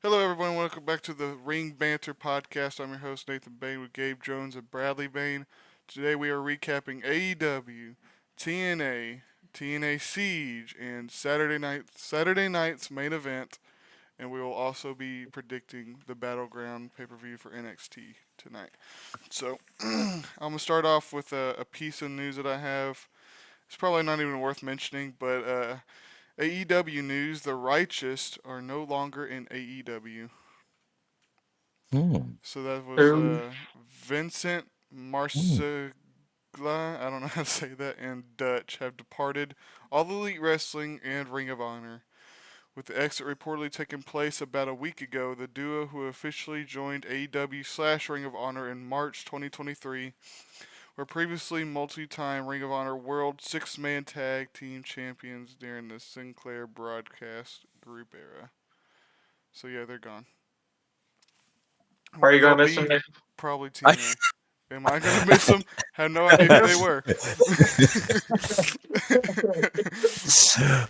Hello, everyone. Welcome back to the Ring Banter podcast. I'm your host, Nathan Bain, with Gabe Jones and Bradley Bain. Today we are recapping AEW, TNA, TNA Siege, and Saturday night's main event, and we will also be predicting the Battleground pay-per-view for NXT tonight. So, I'm gonna start off with a piece of news that I have. It's probably not even worth mentioning, but AEW news: the Righteous are no longer in AEW. Hmm. So that was Who? Vincent Hmm. Marsegla, I don't know how to say that, and Dutch have departed All Elite Wrestling and Ring of Honor. With the exit reportedly taking place about a week ago, the duo, who officially joined AEW / Ring of Honor in March 2023, were previously multi-time Ring of Honor World Six-Man Tag Team Champions during the Sinclair Broadcast Group era. So yeah, they're gone. Are Where you gonna they'll miss him, be, Nick? probably TNA. Am I gonna miss them? Had no idea who they were.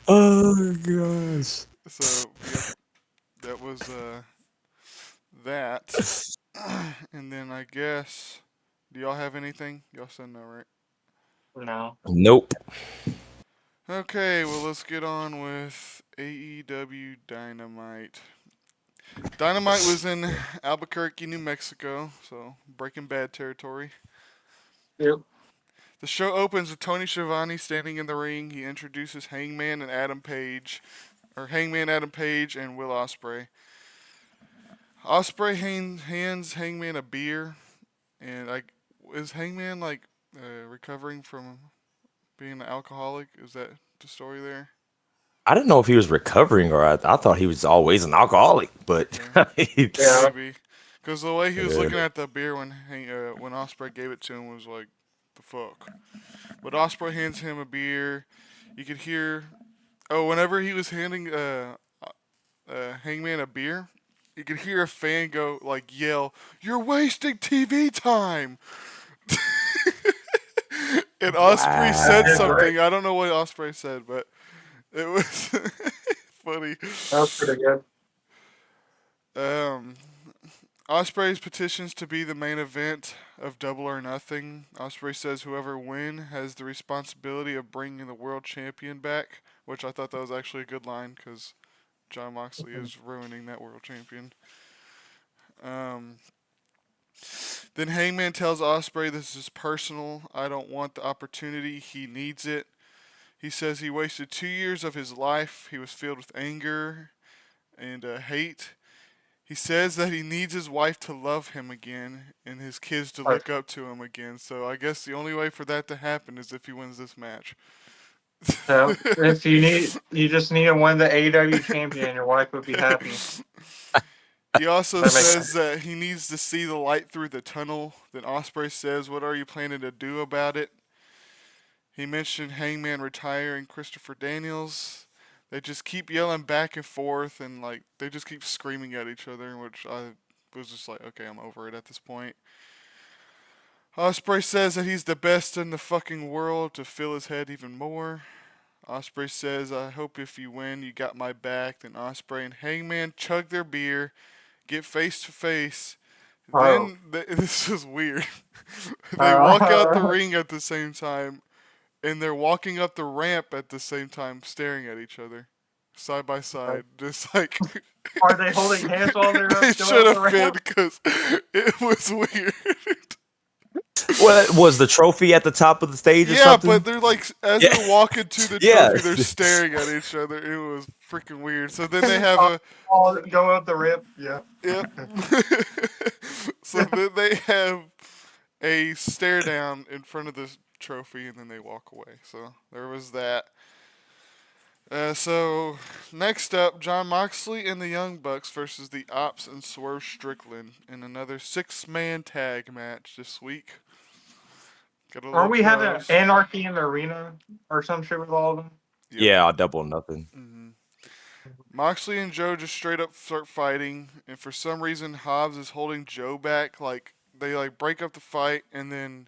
Oh gosh. So yep, that was that. And then I guess, do y'all have anything? Y'all said no, right? No. Nope. Okay, well let's get on with AEW Dynamite. Dynamite was in Albuquerque, New Mexico, so Breaking Bad territory. Yep. The show opens with Tony Schiavone standing in the ring. He introduces Hangman Adam Page and Will Ospreay. Ospreay hands Hangman a beer, and like, is Hangman like recovering from being an alcoholic? Is that the story there? I didn't know if he was recovering or I thought he was always an alcoholic, but Okay, Yeah. maybe. Because the way he was yeah. looking at the beer when Ospreay gave it to him was like, the fuck. But Ospreay hands him a beer. You could hear, oh, whenever he was handing Hangman a beer, you could hear a fan go like yell, "You're wasting TV time!" And Osprey That's said his, Wow. right? something. I don't know what Osprey said, but it was funny. That was pretty good. Um, Osprey's petitions to be the main event of Double or Nothing. Osprey says whoever wins has the responsibility of bringing the world champion back, which I thought that was actually a good line because John Moxley is ruining that world champion. Um, then Hangman tells Osprey this is personal. I don't want the opportunity. He needs it. He says he wasted 2 years of his life. He was filled with anger and hate. He says that he needs his wife to love him again and his kids to Alright. look up to him again. So I guess the only way for that to happen is if he wins this match. So if you just need to win the AEW champion, your wife would be happy. He also That makes says sense. that he needs to see the light through the tunnel. Then Osprey says, "What are you planning to do about it?" He mentioned Hangman retiring Christopher Daniels. They just keep yelling back and forth, and like they just keep screaming at each other, which I was just like, okay, I'm over it at this point. Osprey says that he's the best in the fucking world to fill his head even more. Osprey says, "I hope if you win, you got my back." Then Osprey and Hangman chug their beer, get face to face. Oh. This is weird. They walk out the Uh, ring at the same time, and they're walking up the ramp at the same time, staring at each other, side by side, just like are they holding hands while they're they going should up the have been, ramp? because it was weird. What was the trophy at the top of the stage or Yeah, but something? they're like, as Yeah. they're walking to the Yeah. trophy, they're staring at each other. It was freaking weird. So then they have Oh, a, going up the ramp. Yeah. yep. So then they have a stare down in front of the trophy, and then they walk away. So there was that. So next up, John Moxley and the Young Bucks versus the Ops and Swerve Strickland in another six-man tag match this week. Gotta Are love we having those. anarchy in the arena or some shit with all of them? Yep. Yeah, I'll double nothing. Moxley and Joe just straight up start fighting, and for some reason Hobbs is holding Joe back. Like they like break up the fight, and then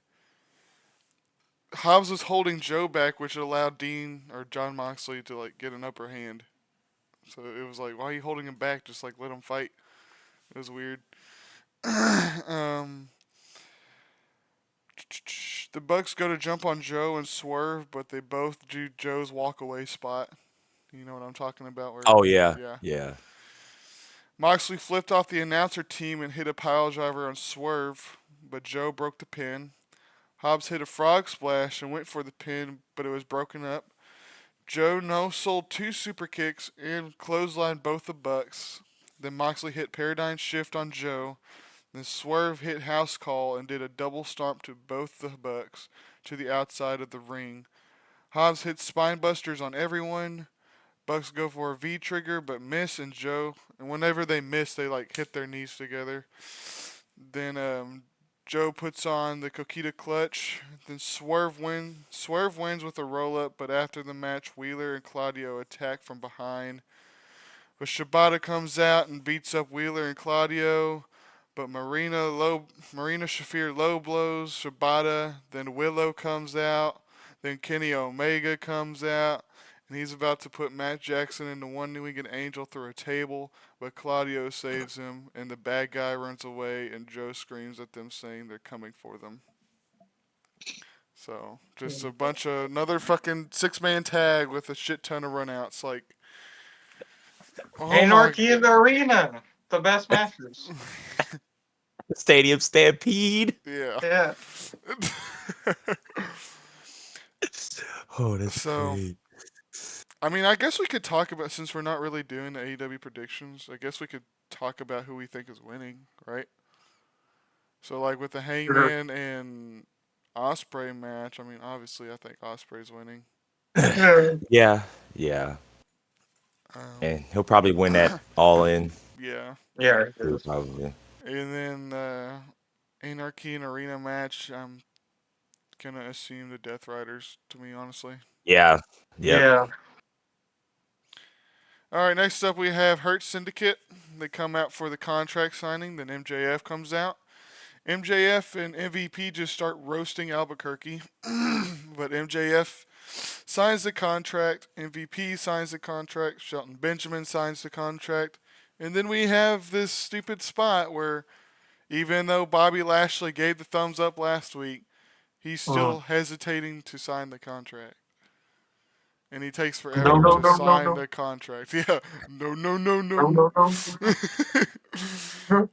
Hobbs was holding Joe back, which allowed Dean or John Moxley to like get an upper hand. So it was like, why are you holding him back? Just like let him fight. It was weird. um, the Bucks go to jump on Joe and Swerve, but they both do Joe's walk away spot. You know what I'm talking about? Where Oh yeah, yeah, yeah. Moxley flipped off the announcer team and hit a pile driver on Swerve, but Joe broke the pin. Hobbs hit a frog splash and went for the pin, but it was broken up. Joe no sold two super kicks and clotheslined both the Bucks. Then Moxley hit Paradigm Shift on Joe. Then Swerve hit House Call and did a double stomp to both the Bucks to the outside of the ring. Hobbs hit Spine Busters on everyone. Bucks go for a V trigger but miss, and whenever they miss, they like hit their knees together. Then Joe puts on the Coquita clutch. Then Swerve wins with a roll up, but after the match, Wheeler and Claudio attack from behind. But Shibata comes out and beats up Wheeler and Claudio. But Marina Shafir low blows Shibata. Then Willow comes out. Then Kenny Omega comes out. And he's about to put Matt Jackson into one winged angel through a table, but Claudio saves him, and the bad guy runs away, and Joe screams at them saying they're coming for them. So, just a bunch of another fucking 6-man tag with a shit ton of runouts. Like, oh my. Anarchy in the arena. The best matches. Stadium Stampede. Yeah. Yeah. Oh, that's So, great. I mean, I guess we could talk about, since we're not really doing the AEW predictions, I guess we could talk about who we think is winning, right? So, like with the Sure. Hangman and Osprey match, I mean, obviously, I think Osprey's winning. Yeah. Yeah, yeah. And Um, he'll probably win that all in yeah. Yeah. It too, is. probably. And then Anarchy and Arena match, I'm gonna assume the Death Riders, to me, honestly. Yeah. Yep. Yeah. All right, next up we have Hurt Syndicate. They come out for the contract signing. Then MJF comes out. MJF and MVP just start roasting Albuquerque, but MJF signs the contract. MVP signs the contract. Shelton Benjamin signs the contract. And then we have this stupid spot where even though Bobby Lashley gave the thumbs up last week, he's still hesitating to sign the contract. And he takes No, forever no, to no, no, sign no. the contract. Yeah, no, no, no, No, no. no, no.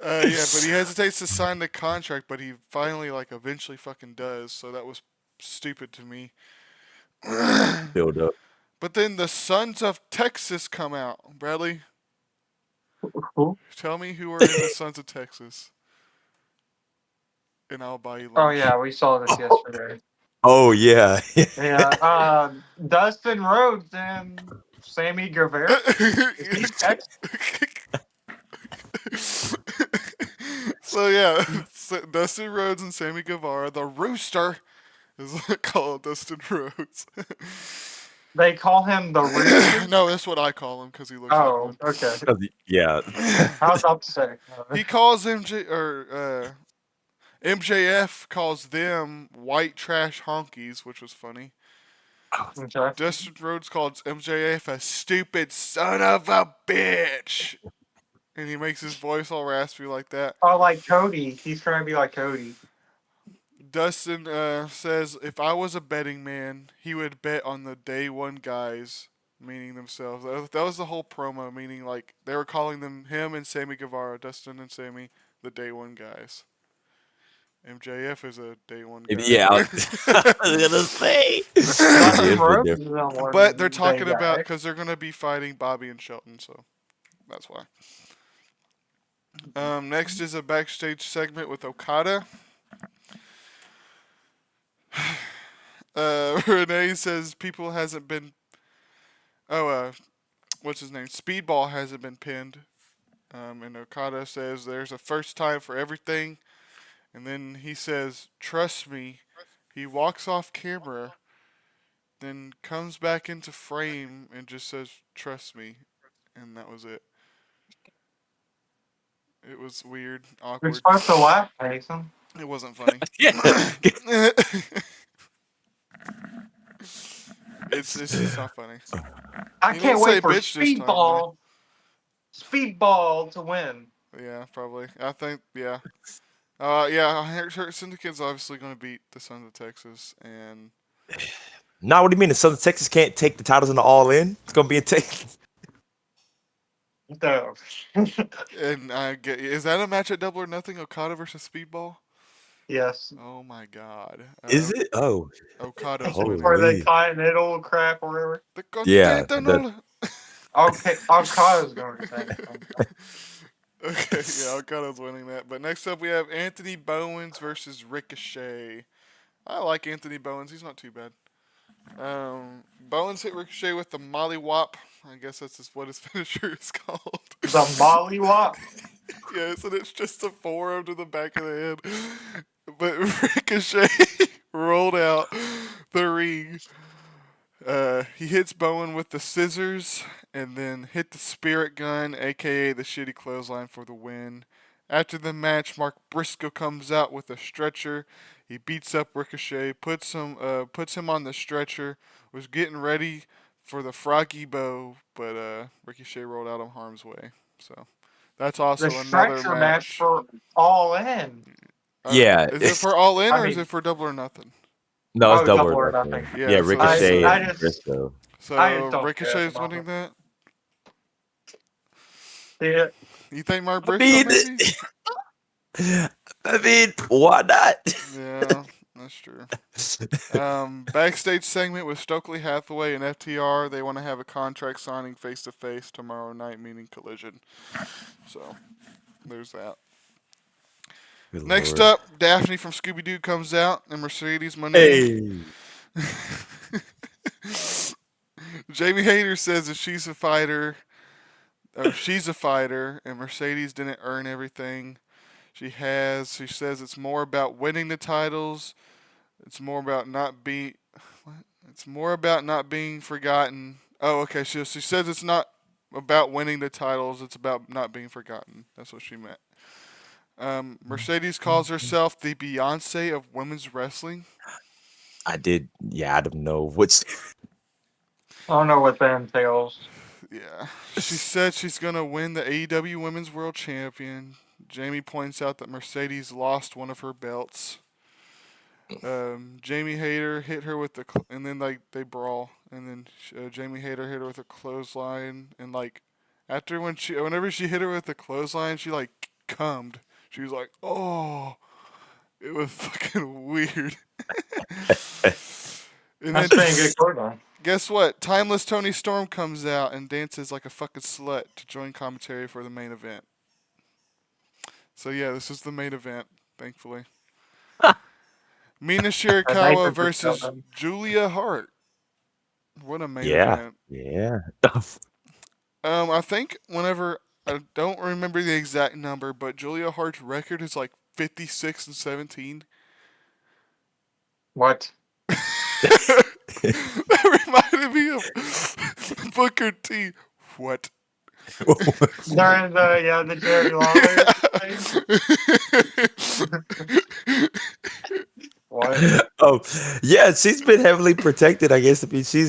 Yeah, but he hesitates to sign the contract, but he finally, like, eventually fucking does. So that was stupid to me. Build up. But then the Sons of Texas come out. Bradley, Who? tell me who are in the Sons of Texas, and I'll buy you Oh lunch. yeah, we saw this yesterday. Oh yeah. Yeah. Dustin Rhodes and Sammy Guevara. Is he Texas? So yeah, Dustin Rhodes and Sammy Guevara, the Rooster, is called Dustin Rhodes. They call him the Rooster. No, that's what I call him because he looks like Oh, one. okay. Yeah. I was about to say. He calls MJF calls them white trash honkies, which was funny. Okay. Dustin Rhodes calls MJF a stupid son of a bitch, and he makes his voice all raspy like that. Oh, like Cody. He's trying to be like Cody. Dustin says if I was a betting man, he would bet on the day one guys, meaning themselves. That was the whole promo, meaning like they were calling him and Sammy Guevara, Dustin and Sammy, the day one guys. MJF is a day one Yeah. guy. I was gonna say. He Dustin is the Rhodes difference. is the But they're one day talking about guy. because they're going to be fighting Bobby and Shelton, so that's why. Next is a backstage segment with Okada. Renee says people hasn't been. Oh, what's his name? Speedball hasn't been pinned. And Okada says there's a first time for everything. And then he says, "Trust me." He walks off camera, then comes back into frame and just says, "Trust me," and that was it. It was weird, You're awkward. supposed to laugh, Mason. It wasn't funny. Yeah. It's just not funny. I He didn't can't say wait for bitch this time, Speedball to win. though. Yeah, probably. I think, yeah. Yeah, Hurt Syndicate's obviously going to beat the Sons of Texas, and Now, what do you mean? The Southern Texas can't take the titles in the All In? It's gonna be a take. No. I get. Is that a match at Double or Nothing? Okada versus Speedball? Yes. Oh my God. Is it? Oh, Okada's winning. For the holy. Continental crap or whatever. The Yeah. The Continental. Okay, Alcala's going to say. Okay, yeah, Okada's winning that. But next up, we have Anthony Bowens versus Ricochet. I like Anthony Bowens. He's not too bad. Bowens hit Ricochet with the Molly Wop. I guess that's just what his finisher is called. The Molly Wop. Yes, and it's just a forearm to the back of the head. But Ricochet rolled out the ring. He hits Bowen with the scissors and then hit the spirit gun, aka the shitty clothesline, for the win. After the match, Mark Briscoe comes out with a stretcher. He beats up Ricochet, puts him on the stretcher, was getting ready for the froggy bow, but Ricochet rolled out of harm's way. So that's The also another stretcher match match. for All In. yeah. Is it for All In I or is mean, it for Double or Nothing? No, it's oh, double Double or or nothing. Nothing. Yeah, Yeah, so it's Ricochet I and just Briscoe. so don't care at the Ricochet's winning moment. that. Yeah. You think Mark I Briscoe mean, maybe? why not? Yeah, that's true. Backstage segment with Stokely Hathaway and FTR. They want to have a contract signing face to face tomorrow night, meaning Collision. So there's that. Good Next lord. up, Daphne from Scooby Doo comes out, and Mercedes Monet. Hey. Jamie Hayter says that she's a fighter, and Mercedes didn't earn everything she has. She says it's more about winning the titles. It's more about not being. It's more about not being forgotten. Oh, okay. She says it's not about winning the titles. It's about not being forgotten. That's what she meant. Mercedes calls herself the Beyonce of women's wrestling. I did. Yeah, I don't know what's. I don't know what that entails. Yeah. She said she's going to win the AEW Women's World Champion. Jamie points out that Mercedes lost one of her belts. Jamie Hayter hit her with and then like they brawl, and then Jamie Hayter hit her with a clothesline, and like whenever she hit her with the clothesline, she like cummed. She was like, "Oh," it was fucking weird. And then That's been a good quarter. guess what? Timeless Tony Storm comes out and dances like a fucking slut to join commentary for the main event. So yeah, this is the main event, thankfully. Mina A nice Shirakawa versus episode. Julia Hart. What a main Yeah. event. Yeah. I think whenever I don't remember the exact number, but Julia Hart's record is like 56-17. What? That reminded me of Booker T. What? During the Jerry Lawler thing? What? Oh, yeah. She's been heavily protected. I guess. I mean, she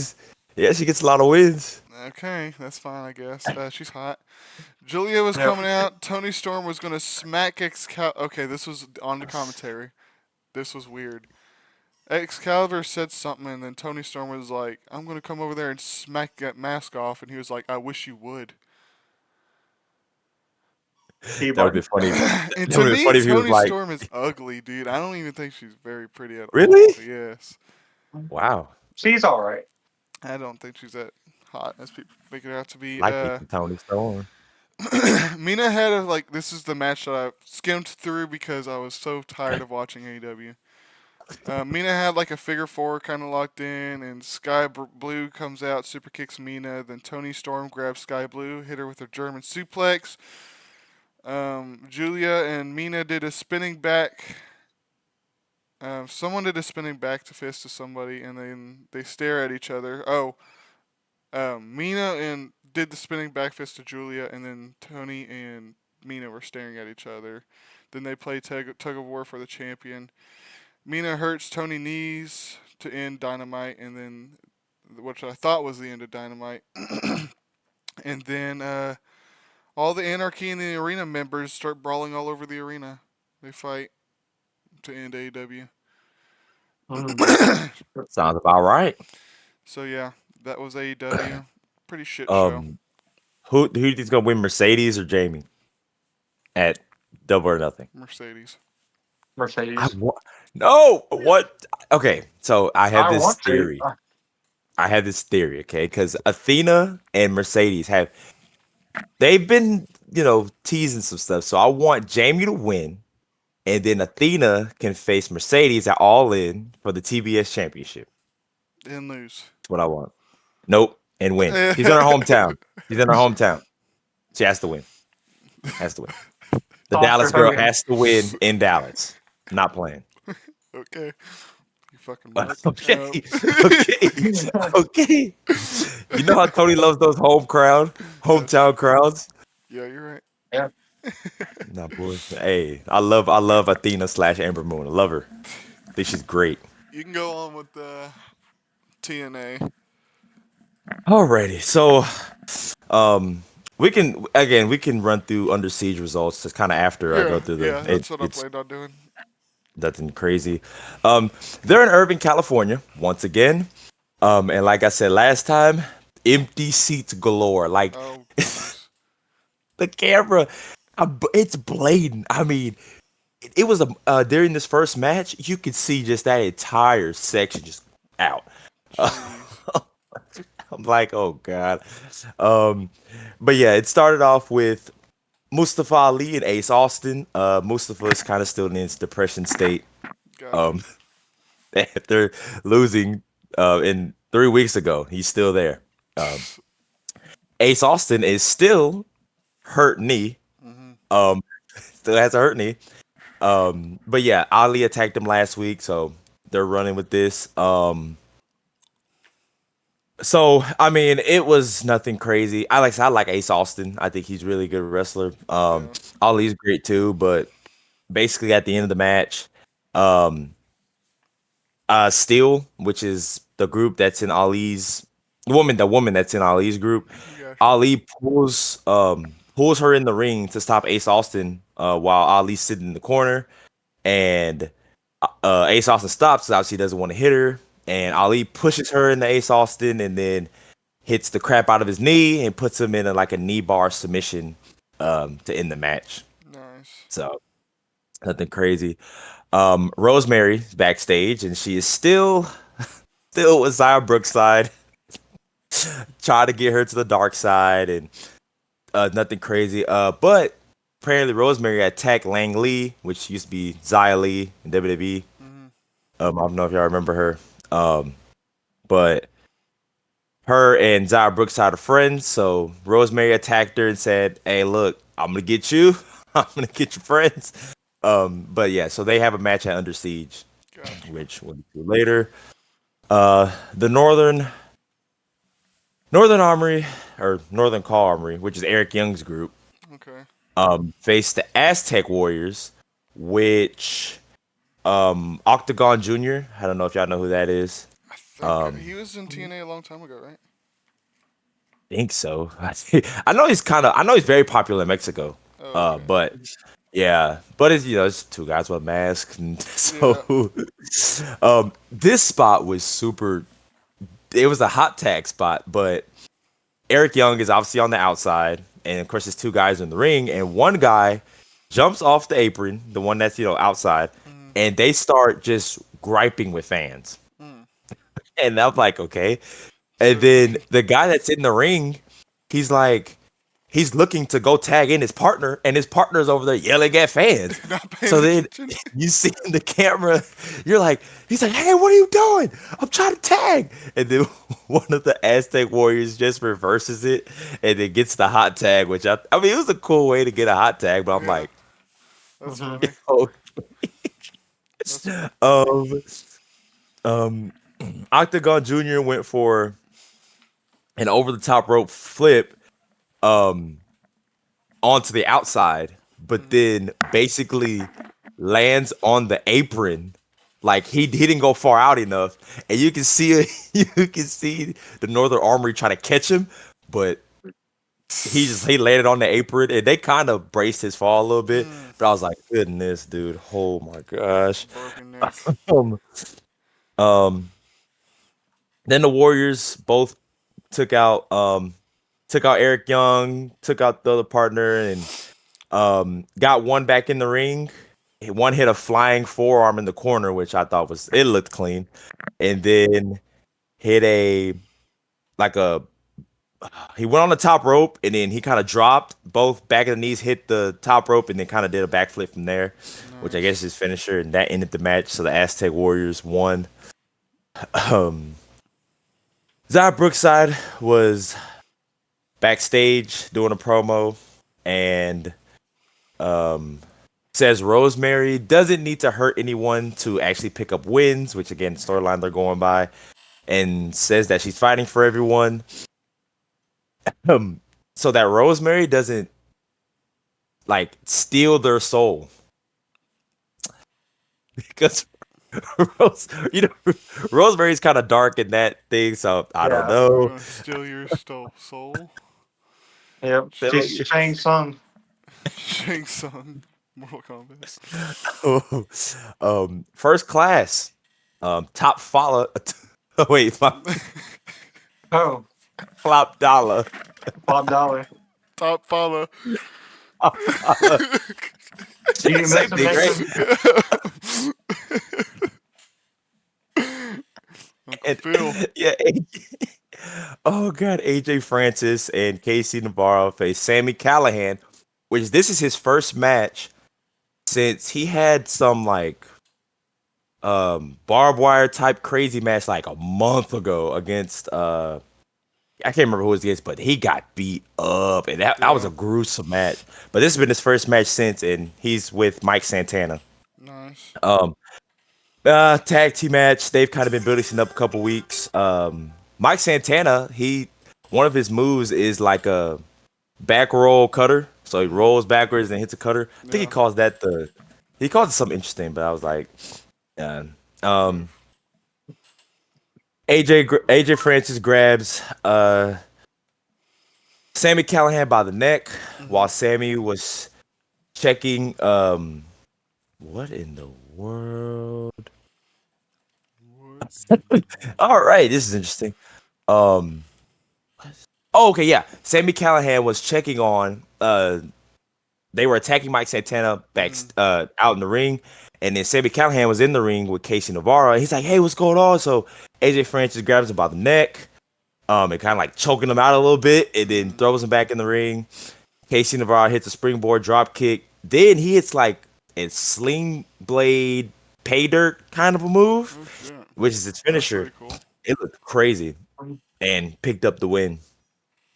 gets a lot of wins. Okay, that's fine, I guess. She's hot. Julia was Yep. coming out. Tony Storm was gonna smack Excalibur. Okay, this was on the commentary. This was weird. Excalibur said something, and then Tony Storm was like, "I'm gonna come over there and smack that mask off," and he was like, "I wish you would." T That would be Martin. funny. And That to would be me, funny if he was Tony like, Storm is ugly, dude. I don't even think she's very pretty at all. "Really? Yes, Wow." She's all right. I don't think she's that hot as people make it out to be. Like me some Tony Storm. Mina had like this is the match that I skimmed through because I was so tired of watching AEW. Mina had like a figure four kind of locked in, and Blue comes out, super kicks Mina. Then Tony Storm grabs Sky Blue, hit her with a German suplex. Julia and Mina did a spinning back. Someone did a spinning back to fist to somebody, and then they stare at each other. Oh, Mina and did the spinning back fist to Julia, and then Tony and Mina were staring at each other. Then they play tug of war for the champion. Mina hurts Tony knees to end Dynamite, and then which I thought was the end of Dynamite. And then all the Anarchy in the Arena members start brawling all over the arena. They fight to end AEW. Mm. Sounds about right. So yeah, that was AEW. Pretty shit show. Um, who do you think's gonna win, Mercedes or Jamie at Double or Nothing? Mercedes. Mercedes. No, what? Okay, so I have I this want to. theory. Okay, because Athena and Mercedes they've been, teasing some stuff. So I want Jamie to win, and then Athena can face Mercedes at All In for the TBS Championship. And lose. That's what I want. Nope, and win. She's in her hometown. She's in her hometown. She has to win. Has to win. The Oscar Dallas girl Hogan. has to win in Dallas. Not playing. Okay. You fucking mark. Okay. Okay. Okay. You know how Tony loves those hometown crowds? Yeah, you're right. Yeah. Nah, boy. Hey, I love Athena / Amber Moon. I love her. I think she's great. You can go on with TNA. Alrighty. So we can run through Under Siege results just kind of after I go Yeah, through yeah, the that's what I it's planned on doing. nothing crazy. They're in Irvine, California, once again. And like I said last time, empty seats galore. Like Oh, goodness. the camera, it's blatant. I mean, it was during this first match, you could see just that entire section just out. Jeez. I'm like, oh god. Um, but yeah, it started off with Mustafa Ali and Ace Austin. Mustafa is kind of still in his depression state. Gotcha. Um, after losing in 3 weeks ago, he's still there. Um, Ace Austin is still hurt knee. Hmm. Um, still has a hurt knee. But yeah, Ali attacked him last week, so they're running with this. So I mean, it was nothing crazy. I like Ace Austin. I think he's a really good wrestler. Yeah. Ali's great too, but basically at the end of the match, um, Steel, which is the group that's in Ali's the woman that's in Ali's group, Gotcha. Ali pulls her in the ring to stop Ace Austin while Ali's sitting in the corner, and Ace Austin stops because obviously he doesn't want to hit her, and Ali pushes her into Ace Austin and then hits the crap out of his knee and puts him in like a knee bar submission to end the match. Nice. So nothing crazy. Rosemary's backstage and she is still with Zaya Brookside, trying to get her to the dark side and nothing crazy. But apparently Rosemary attacked Lang Lee, which used to be Zia Lee in WWE. Hmm. I don't know if y'all remember her. But her and Zaya Brookside are friends, so Rosemary attacked her and said, "Hey, look, I'm gonna get you. I'm gonna get your friends." But yeah, so they have a match at Under Siege, Gotcha. which we'll get to later. The Northern Armory or Northern Call Armory, which is Eric Young's group, Okay. faced the Aztec Warriors, which Octagon Jr. I don't know if y'all know who that is. I think Um, he was in TNA a long time ago, right? think so. I know he's very popular in Mexico. Oh, okay. But yeah, but it's two guys with masks, and Yeah. so this spot was super. It was a hot tag spot, but Eric Young is obviously on the outside, and of course, there's two guys in the ring, and one guy jumps off the apron, the one that's outside, Mm, and they start just griping with fans, mm. and I'm like, okay. And So then the guy that's in the ring, he's like, he's looking to go tag in his partner, and his partner's over there yelling at fans. not paying So then attention. you see in the camera, you're like, he's like, hey, what are you doing? I'm trying to tag. And then one of the Aztec Warriors just reverses it and then gets the hot tag, which I mean, it was a cool way to get a hot tag, but I'm Yeah. like, That's Mhm. funny. oh, That's funny. um, um, Octagon Jr. went for an over the top rope flip, um, onto the outside, but Mm, then basically lands on the apron like he didn't go far out enough, and you can see it. You can see the Northern Armory try to catch him, but he landed on the apron, and they kind of braced his fall a little bit. But I was like, goodness, dude, oh my gosh. Broken neck. Um, um, then the Warriors both took out Eric Young, took out the other partner, and got one back in the ring. One hit a flying forearm in the corner, which I thought it looked clean, and then hit a like a he went on the top rope and then he kind of dropped both back of the knees, hit the top rope, and then kind of did a backflip from there, which I guess is his finisher, and that ended the match. So the Aztec Warriors won. Zara Brookside was backstage doing a promo and says Rosemary doesn't need to hurt anyone to actually pick up wins, which again, storyline they're going by, and says that she's fighting for everyone. So that Rosemary doesn't like steal their soul. Because Rosemary's kind of dark in that thing, so I don't Yeah. know. Steal your soul. Yep. Feel She's Shang Tsung. Shang Tsung. Mortal Kombat. First class, top follow. Wait, Oh, flop dollar. Bob Dollar. Top follow. Do you Same miss him, thing, right? Nathan? Uncle Phil. Yeah. Oh god, AJ Francis and Casey Navarro face Sammy Callahan, which this is his first match since he had some like barbed wire type crazy match like a month ago against I can't remember who it was against, but he got beat up, and that was a gruesome match. But this has been his first match since, and he's with Mike Santana. Nice. Tag team match. They've kind of been building this up a couple weeks. Mike Santana, one of his moves is like a back roll cutter. So he rolls backwards and hits a cutter. I think he calls it something interesting, but I was like, yeah. AJ Francis grabs Sammy Callahan by the neck while Sammy was checking what in the world? All right, this is interesting. Okay, yeah. Sammy Callahan was checking on they were attacking Mike Santana back out in the ring, and then Sammy Callahan was in the ring with Casey Navarro, and he's like, "Hey, what's going on?" So AJ Francis grabs him by the neck, and kind of like choking him out a little bit, and then throws him back in the ring. Casey Navarro hits a springboard drop kick. Then he hits like a sling blade pay dirt kind of a move, which is its finisher. Cool. It looked crazy, and picked up the win,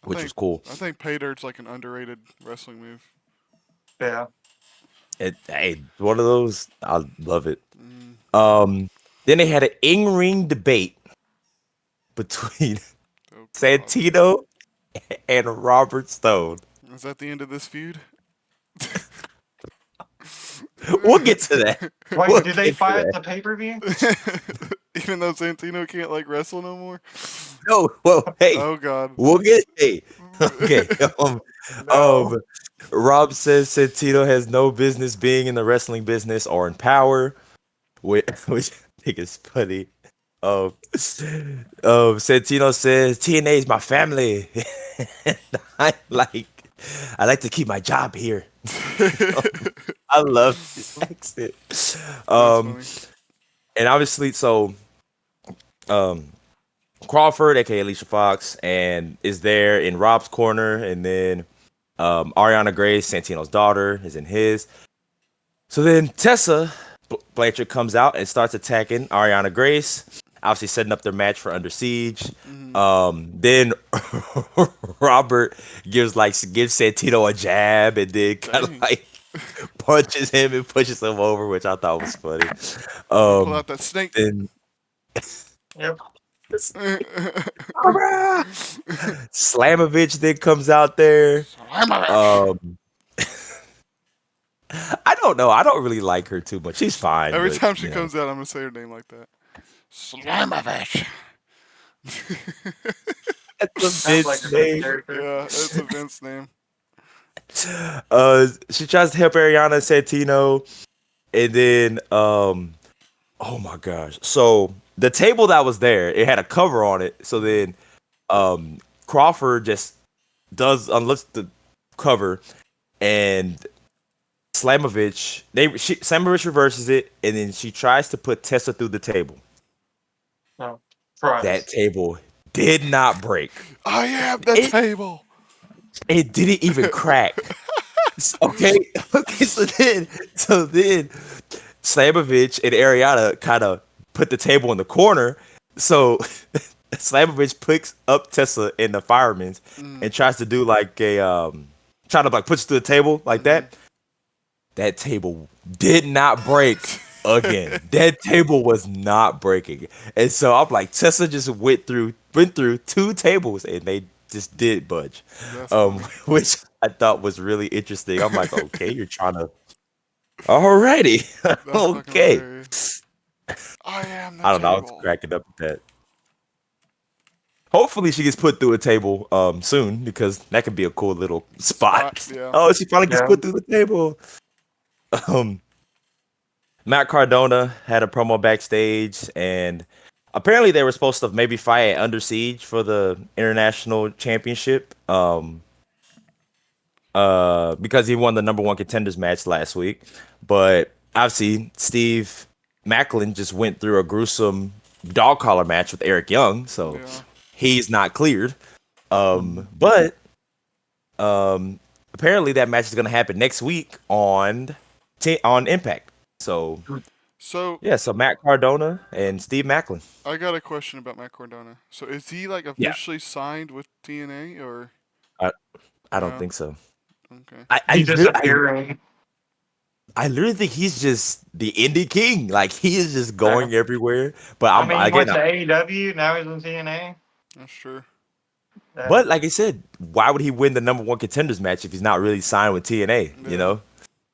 which was cool. I think pay dirt's like an underrated wrestling move. Yeah. Hey, one of those. I love it. Then they had an in-ring debate between Santino and Robert Stone. Is that the end of this feud? We'll get to that. Wait, did they fight at the pay-per-view? Even though Santino can't like wrestle no more. No, well, hey. Oh god. We'll get okay. Rob says Santino has no business being in the wrestling business or in power, which I think is funny. Santino says TNA is my family. I like to keep my job here. I love his accent. And obviously, so Crawford, aka Alicia Fox, and is there in Rob's corner, and then Ariana Grace, Santino's daughter, is in his. So then Tessa Blanchard comes out and starts attacking Ariana Grace, obviously setting up their match for Under Siege. Then Robert gives Santino a jab and then kind of like punches him and pushes him over, which I thought was funny. Pull out that snake. Then Yep. Slamovich then comes out there. I don't know. I don't really like her too much. She's fine, Every but time she comes out, I'm gonna say her name like that. Slamovich. that's a Sounds like Vince a Vince name. character. Yeah, that's a Vince name. She tries to help Ariana Santino, and then oh my gosh. So the table that was there, it had a cover on it. So then um Crawford just does unlifts the cover, and Slamovich reverses it, and then she tries to put Tessa through the table. No, That tries. table did not break. I am the It table. it didn't even crack. Okay, okay. So then Slamovich and Ariana kind of put the table in the corner. So Slamovich picks up Tessa in the fireman's Mm, and tries to do like a trying to like push through the table like mm. that. That table did not break again. That table was not breaking. And so I'm like, Tessa just went through two tables and they just did budge. That's funny. Which I thought was really interesting. I'm like, okay, you're trying to alrighty. That's fucking Okay. hilarious. I am the I don't know, I was table. cracking up at that. Hopefully she gets put through a table soon because that could be a cool little Spot. spot. Yeah. Oh, she finally gets Yeah. put through the table. Um Matt Cardona had a promo backstage, and apparently they were supposed to maybe fight at Under Siege for the international championship. Because he won the number one contenders match last week, but obviously Steve Macklin just went through a gruesome dog collar match with Eric Young, so Yeah. he's not cleared. But apparently that match is going to happen next week on Impact. So So yeah, so Matt Cardona and Steve Macklin. I got a question about Matt Cardona. So is he like Yeah, officially signed with TNA or I, I don't no? think so. Okay. I I, He re- I disappearing. I literally think he's just the indie king. Like he is just Yeah. going everywhere. But I I'm mean, he again, went to AEW. Now he's in TNA. That's true. Yeah. but like I said, why would he win the number one contenders match if he's not really signed with TNA? You Yeah. know.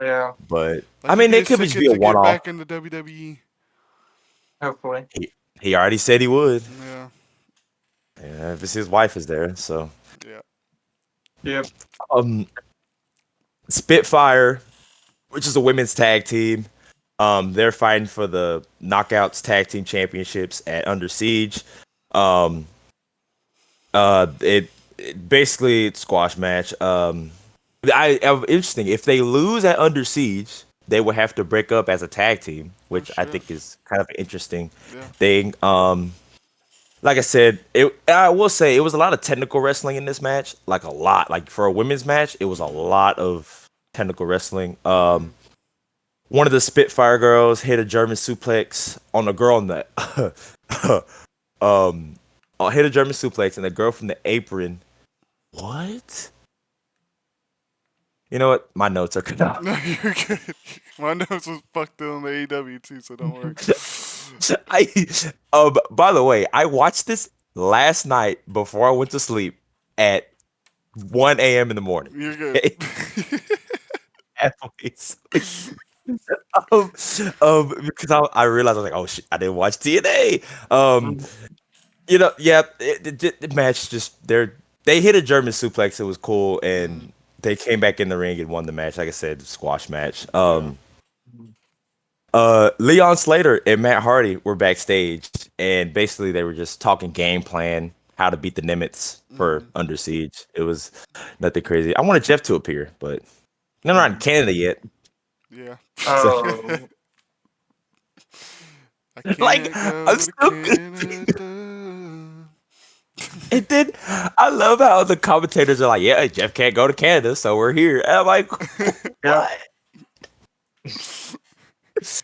Yeah. But I Like he mean, it gets could just be ticket a to one get off. back into WWE. Hopefully. He already said he would. Yeah. Yeah, if it's his wife is there, so Yeah. Yep. um, Spitfire, which is a women's tag team. They're fighting for the Knockouts Tag Team Championships at Under Siege. Um, it basically it's squash match. Interesting. If they lose at Under Siege, they will have to break up as a tag team, Oh which I shit. think is kind of an interesting Yeah. thing. Like I said, I will say it was a lot of technical wrestling in this match. Like a lot. Like for a women's match, it was a lot of technical wrestling. One of the Spitfire girls hit a German suplex on the girl in the hit a German suplex, and the girl from the apron. What? You know what? My notes are cut out. No, you're good. My nose was fucked on the AEW too, so don't worry. I by the way, I watched this last night before I went to sleep at 1 a.m. in the morning. You're good. At least. Because I realized I was like, oh shit, I didn't watch TNA. Yeah, the match just they hit a German suplex. It was cool, and they came back in the ring and won the match. Like I said, squash match. Leon Slater and Matt Hardy were backstage, and basically they were just talking game plan, how to beat the Nimitz for Under Siege. It was nothing crazy. I wanted Jeff to appear, but they're not in Canada yet. Yeah. So, Oh. I can't like, go I'm to still Canada. and then I love how the commentators are like, "Yeah, Jeff can't go to Canada, so we're here." And I'm like, Yeah. "What?"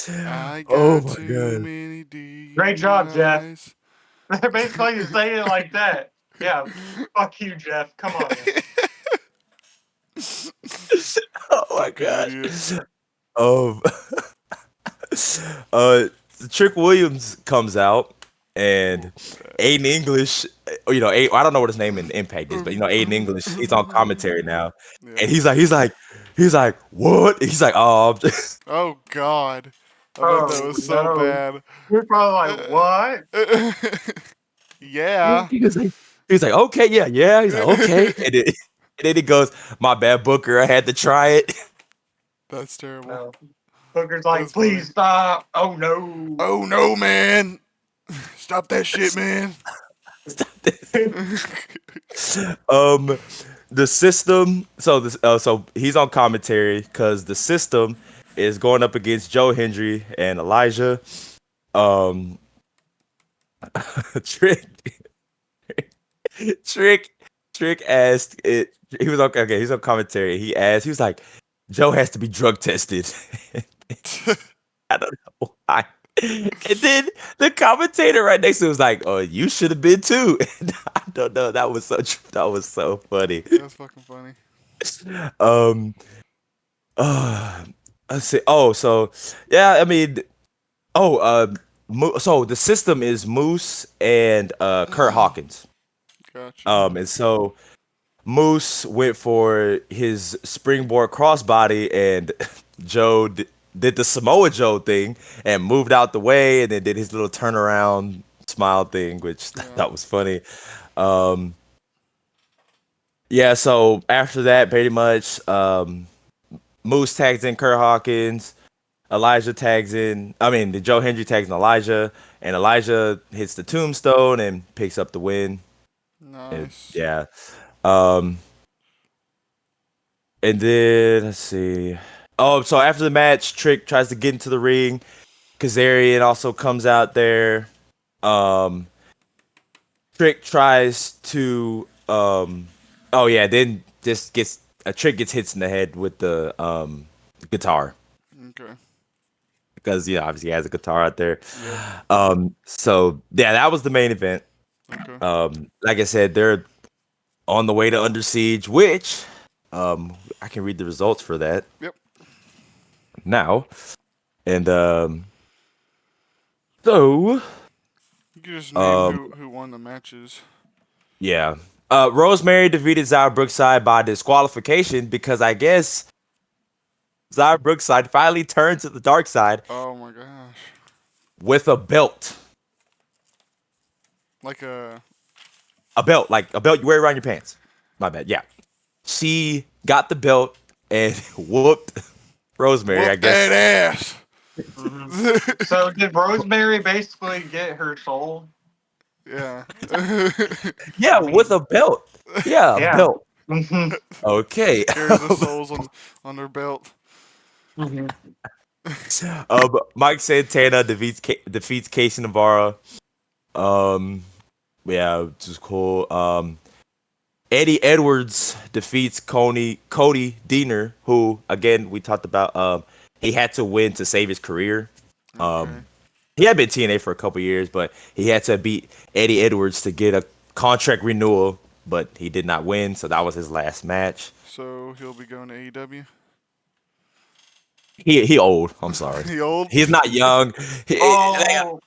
I Oh got my too god! many DUIs. Great job, Jeff. Basically, you're saying it like that. Yeah. Fuck you, Jeff. Come on. Oh my Fucking gosh! idiot. Um, Trick Williams comes out, and Aiden English, I don't know what his name in Impact is, but Aiden English, he's on commentary now, Yeah. and he's like, He's like, what? He's like, oh, I'm just, Oh God, I bet that Oh was so no. bad. You're probably like, what? Yeah. he was like, okay, yeah, yeah. He's like, okay, and then he goes, my bad, Booker. I had to try it. That's terrible. No. Booker's like, That's funny. please stop. Oh no. Oh no, man! Stop that shit, man. um, the system. So this, so he's on commentary because the system is going up against Joe Hendry and Elijah. Um, Trick, Trick, Trick asked it. He was okay. Okay, he's on commentary. He asked. He was like, Joe has to be drug tested. I don't know why. And then the commentator right next to him was like, "Oh, you should have been too." And I don't know. That was so funny. That's fucking funny. Um. Uh, let's see. Oh, so yeah. I mean, oh. So the system is Moose and Kurt Hawkins. Gotcha. And so Moose went for his springboard crossbody, and did the Samoa Joe thing and moved out the way, and then did his little turnaround smile thing, which I Yeah. thought was funny. Um, yeah, so after that, pretty much, Moose tags in Kurt Hawkins, Elijah tags in, I mean, the Joe Hendry tags in Elijah, and Elijah hits the tombstone and picks up the win. Nice. Yeah. Um, And then let's see. Oh, so after the match, Trick tries to get into the ring. Kazarian also comes out there. Um, Trick tries to. Oh yeah, then just gets a Trick gets hits in the head with the guitar Okay. because obviously he has a guitar out there. Yep. So yeah, that was the main event. Okay. Like I said, they're on the way to Under Siege, which I can read the results for that Yep. now. And so You can just name um who won the matches. yeah. Rosemary defeated Zara Brookside by disqualification because I guess Zara Brookside finally turned to the dark side Oh my gosh. with a belt. Like a Like a belt you wear around your pants. My bad. Yeah. She got the belt and whooped Rosemary, I whoop that guess. ass. Mhm. So did Rosemary basically get her soul? Yeah. Yeah, I with mean, a belt. Yeah, a yeah. belt. Mhm. Okay. Carries the souls on their belt. Mhm. Mike Santana defeats Casey Navarro. Um, yeah, which is cool. Eddie Edwards defeats Cody Deaner, who again we talked about. He had to win to save his career. Okay. He had been TNA for a couple years, but he had to beat Eddie Edwards to get a contract renewal. But he did not win, so that was his last match. So he'll be going to AEW. He old. I'm sorry. He old. He's not young. Oh,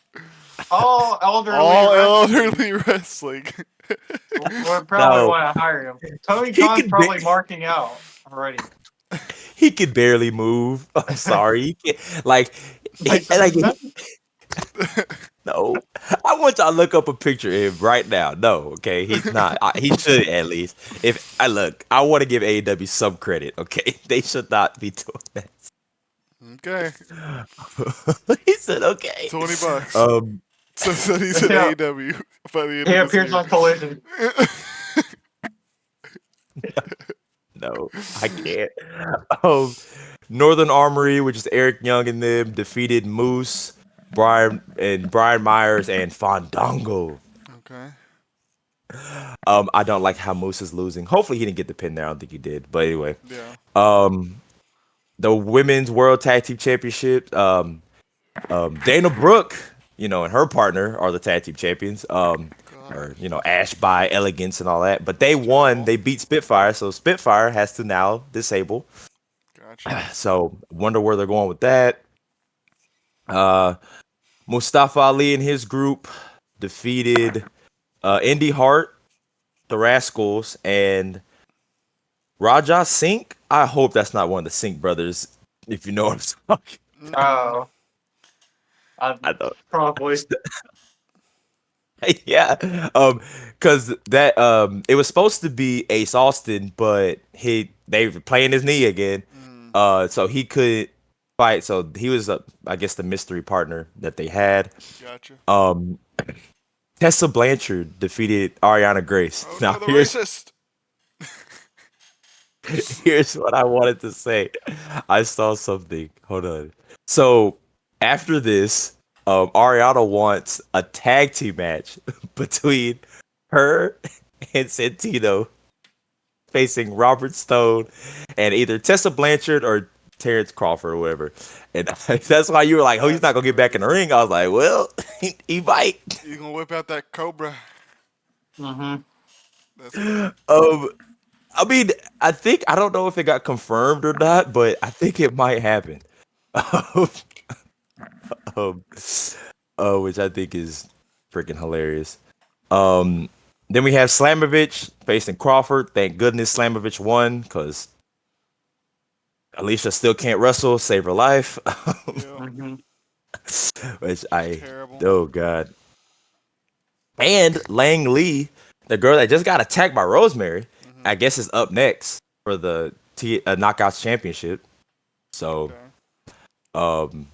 all elderly All wrestling elderly wrestling. would probably No, want to hire him. Tony he Khan's could probably marking out already. he could barely move. I'm sorry. He can't, like Like, like no. I want y'all to look up a picture of him right now. No, okay, he's not. He should at least. If I look, I want to give AEW some credit. Okay, they should not be doing that. Okay. He said, "Okay." $20. Um, So he's in yeah, AEW by the end he of this appears year. on Collision. no, I can't. Um, Northern Armory, which is Eric Young and them, defeated Moose, Brian Myers and Fandango. Okay. I don't like how Moose is losing. Hopefully, he didn't get the pin there. I don't think he did. But anyway, Yeah. the Women's World Tag Team Championship. Dana Brooke, and her partner are the tag team champions. God. Or Ash by Elegance and all that. But they That's won. terrible. They beat Spitfire, so Spitfire has to now disable. Gotcha. So wonder where they're going with that. Uh, Mustafa Ali and his group defeated Indy Hart, the Rascals, and Raja Sink. I hope that's not one of the Sink brothers. If you know what I'm talking. Mm-mm. Oh, I I know. probably. Yeah. Cause that it was supposed to be Ace Austin, but they were playing his knee again. Mm, So he could fight. So he was I guess the mystery partner that they had. gotcha. Um Tessa Blanchard defeated Ariana Grace. Oh no, Now the racist. here's what I wanted to say. I saw something. Hold on. So after this, Ariana wants a tag team match between her and Santino facing Robert Stone and either Tessa Blanchard or Terrence Crawford or whatever. And that's why you were like, oh, he's That's not gonna get back in the crazy. ring. I was like, well, he might. You gonna whip out that cobra? Mm-hmm. That's funny. Um, I mean, I don't know if it got confirmed or not, but I think it might happen. um, which I think is freaking hilarious. Um, then we have Slamovich facing Crawford. Thank goodness Slamovich won because Alicia still can't wrestle, save her life. Yeah, Mm-hmm. Which it's terrible. oh god. And Lang Lee, the girl that just got attacked by Rosemary, Hmm. I guess is up next for the Knockouts Championship. So, Okay. um,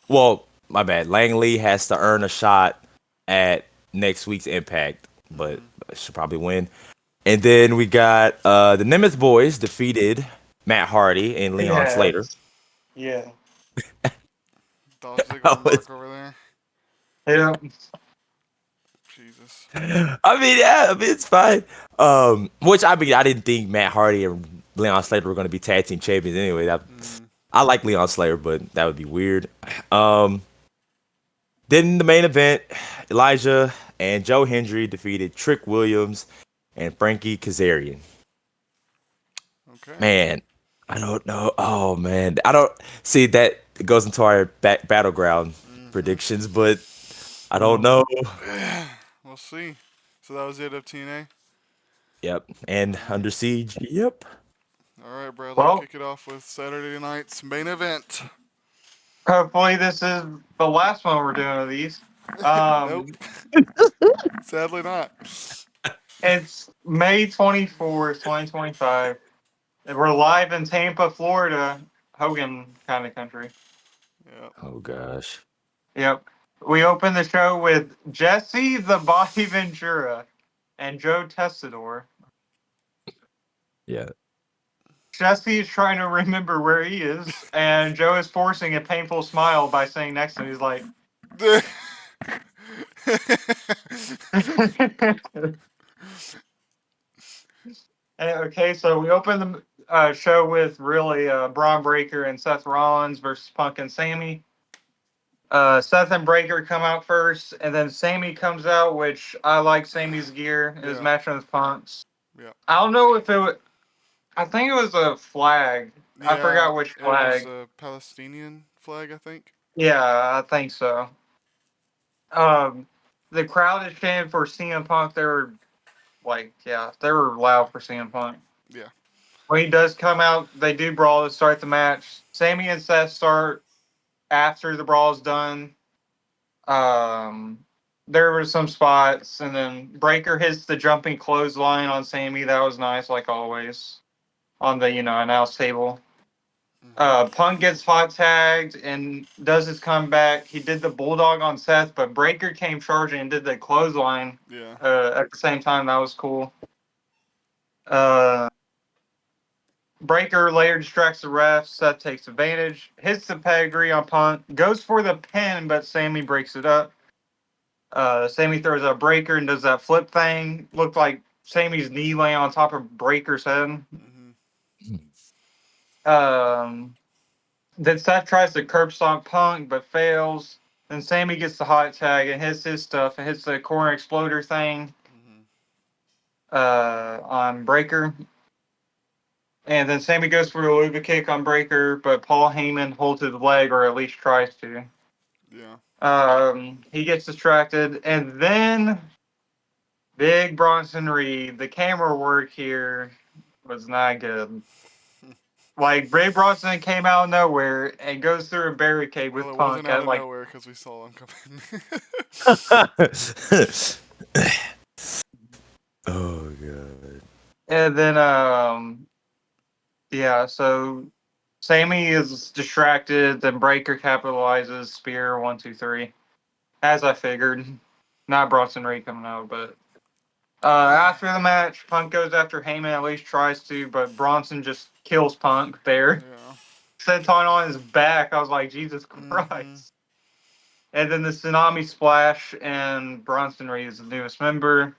well, my bad. Lang Lee has to earn a shot at next week's Impact, but Hmm. she'll probably win. And then we got the Nemeth Boys defeated Matt Hardy and Leon Slater. Yes. Yeah. Dolph Ziggler I and was Mark over there. Yeah. Jesus. I mean, yeah, I mean it's fine. Which I mean, I didn't think Matt Hardy and Leon Slater were going to be tag team champions anyway. Mm, I like Leon Slater, but that would be weird. Um, then the main event, Elijah and Joe Hendry defeated Trick Williams and Frankie Kazarian. okay. Man, I don't know. Oh man, I don't see that goes into our battleground Hmm. predictions, but I don't Mm. know. We'll see. So that was it of TNA. Yep, All and right. Under Siege. Yep. All right, Bradley. Well, Kick it off with Saturday night's main event. hopefully this is the last one we're doing of these. Nope. Um, Sadly not. it's May 24th, 2025. And we're live in Tampa, Florida, Hogan kind of country. Yep. Oh gosh. Yep. We open the show with Jesse the Body Ventura and Joe Testador. Yeah. Jesse is trying to remember where he is, and Joe is forcing a painful smile by saying next to him, he's like, okay, so we open the show with really Braun Breaker and Seth Rollins versus Punk and Sammy. Seth and Breaker come out first, and then Sammy comes out, which I like Sammy's gear. His yeah. match with Punk's. Yeah. I don't know if it was, I think it was a flag. I Yeah. forgot which It was flag. a Palestinian flag, I think. Yeah, I think so. Um, the crowd is chanting for CM Punk. They were like, yeah, they were loud for CM Punk. Yeah. When he does come out, they do brawl to start the match. Sammy and Seth start after the brawl is done. Um, there were some spots, and then Breaker hits the jumping clothesline on Sammy. That was nice, like always, on the announce table. Hmm. Punk gets hot tagged and does his comeback. He did the bulldog on Seth, but Breaker came charging and did the clothesline Yeah. at the same time. That was cool. Uh, Breaker later distracts the ref. Seth takes advantage, hits the pedigree on Punk, goes for the pin, but Sammy breaks it up. Sammy throws a Breaker and does that flip thing. Looked like Sammy's knee laying on top of Breaker's head. Hmm. Um, then Seth tries to curb stomp Punk, but fails. Then Sammy gets the hot tag and hits his stuff and hits the corner exploder thing Hmm. on Breaker. And then Sammy goes for the Luba kick on Breaker, but Paul Heyman holds his leg, or at least tries to. Yeah. He gets distracted, and then Big Bronson Reed, the camera work here was not good. Like Ray Bronson came out of nowhere and goes through a barricade Well, with it wasn't Punk out at of like, nowhere because we saw him coming. Oh god. and then yeah, so Sammy is distracted, then Breaker capitalizes, spear 1, 2, 3. As I figured. Not Bronson Reed coming out, but after the match, Punk goes after Heyman, at least tries to, but Bronson just kills Punk there. Yeah. Senton on his back. I was like, Jesus Christ. And then the Tsunami Splash, and Bronson Reed is the newest member.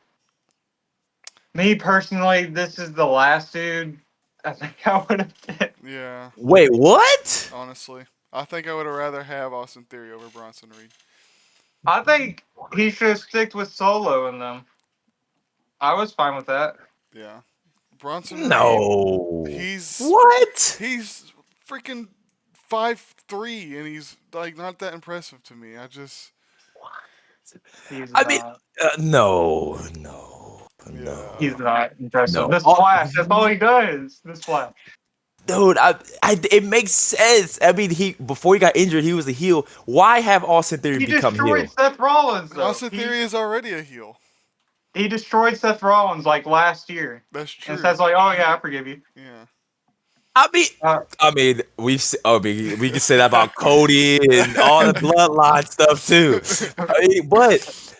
Me personally, this is the last dude I think I would have picked. Yeah. Wait, what? Honestly, I think I would have rather have Austin Theory over Bronson Reed. I think he should have sticked with Solo in them. I was fine with that. Yeah. Bronson Reed, No. he's What? he's freaking 5'3", and he's like not that impressive to me. I just He's I mean, not. no, yeah. He's not impressive. no. The Splash. That's all he does. The Splash. Dude, it makes sense. I mean, he before he got injured, he was a heel. Why have Austin Theory He become destroyed heel? Seth Rollins, though. Austin Theory is already a heel. He destroyed Seth Rollins like last year, That's and true. Seth's like, "Oh yeah, I forgive you." Yeah. I mean, Uh, we can say that about Cody and all the bloodline stuff too. I mean, but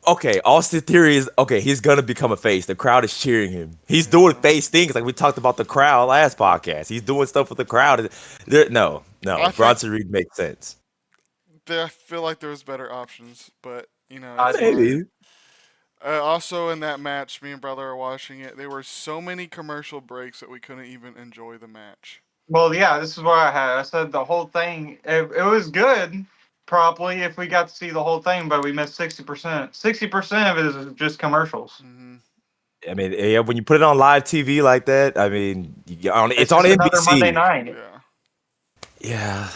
okay, Austin Theory is okay. He's gonna become a face. The crowd is cheering him. He's doing Yeah. face things like we talked about the crowd last podcast. He's doing stuff with the crowd. No, I think Bronson Reed makes sense. I feel like there's better options, but you know I it's do fine. too. Maybe. Also, in that match, me and brother are watching it. There were so many commercial breaks that we couldn't even enjoy the match. Well, yeah, this is what I had. I said the whole thing. It was good, probably if we got to see the whole thing, but we missed 60%. 60% of it is just commercials. Hmm. I mean, yeah, when you put it on live TV like that, I mean, It's it's on just another Monday NBC. night. Yeah. Yeah.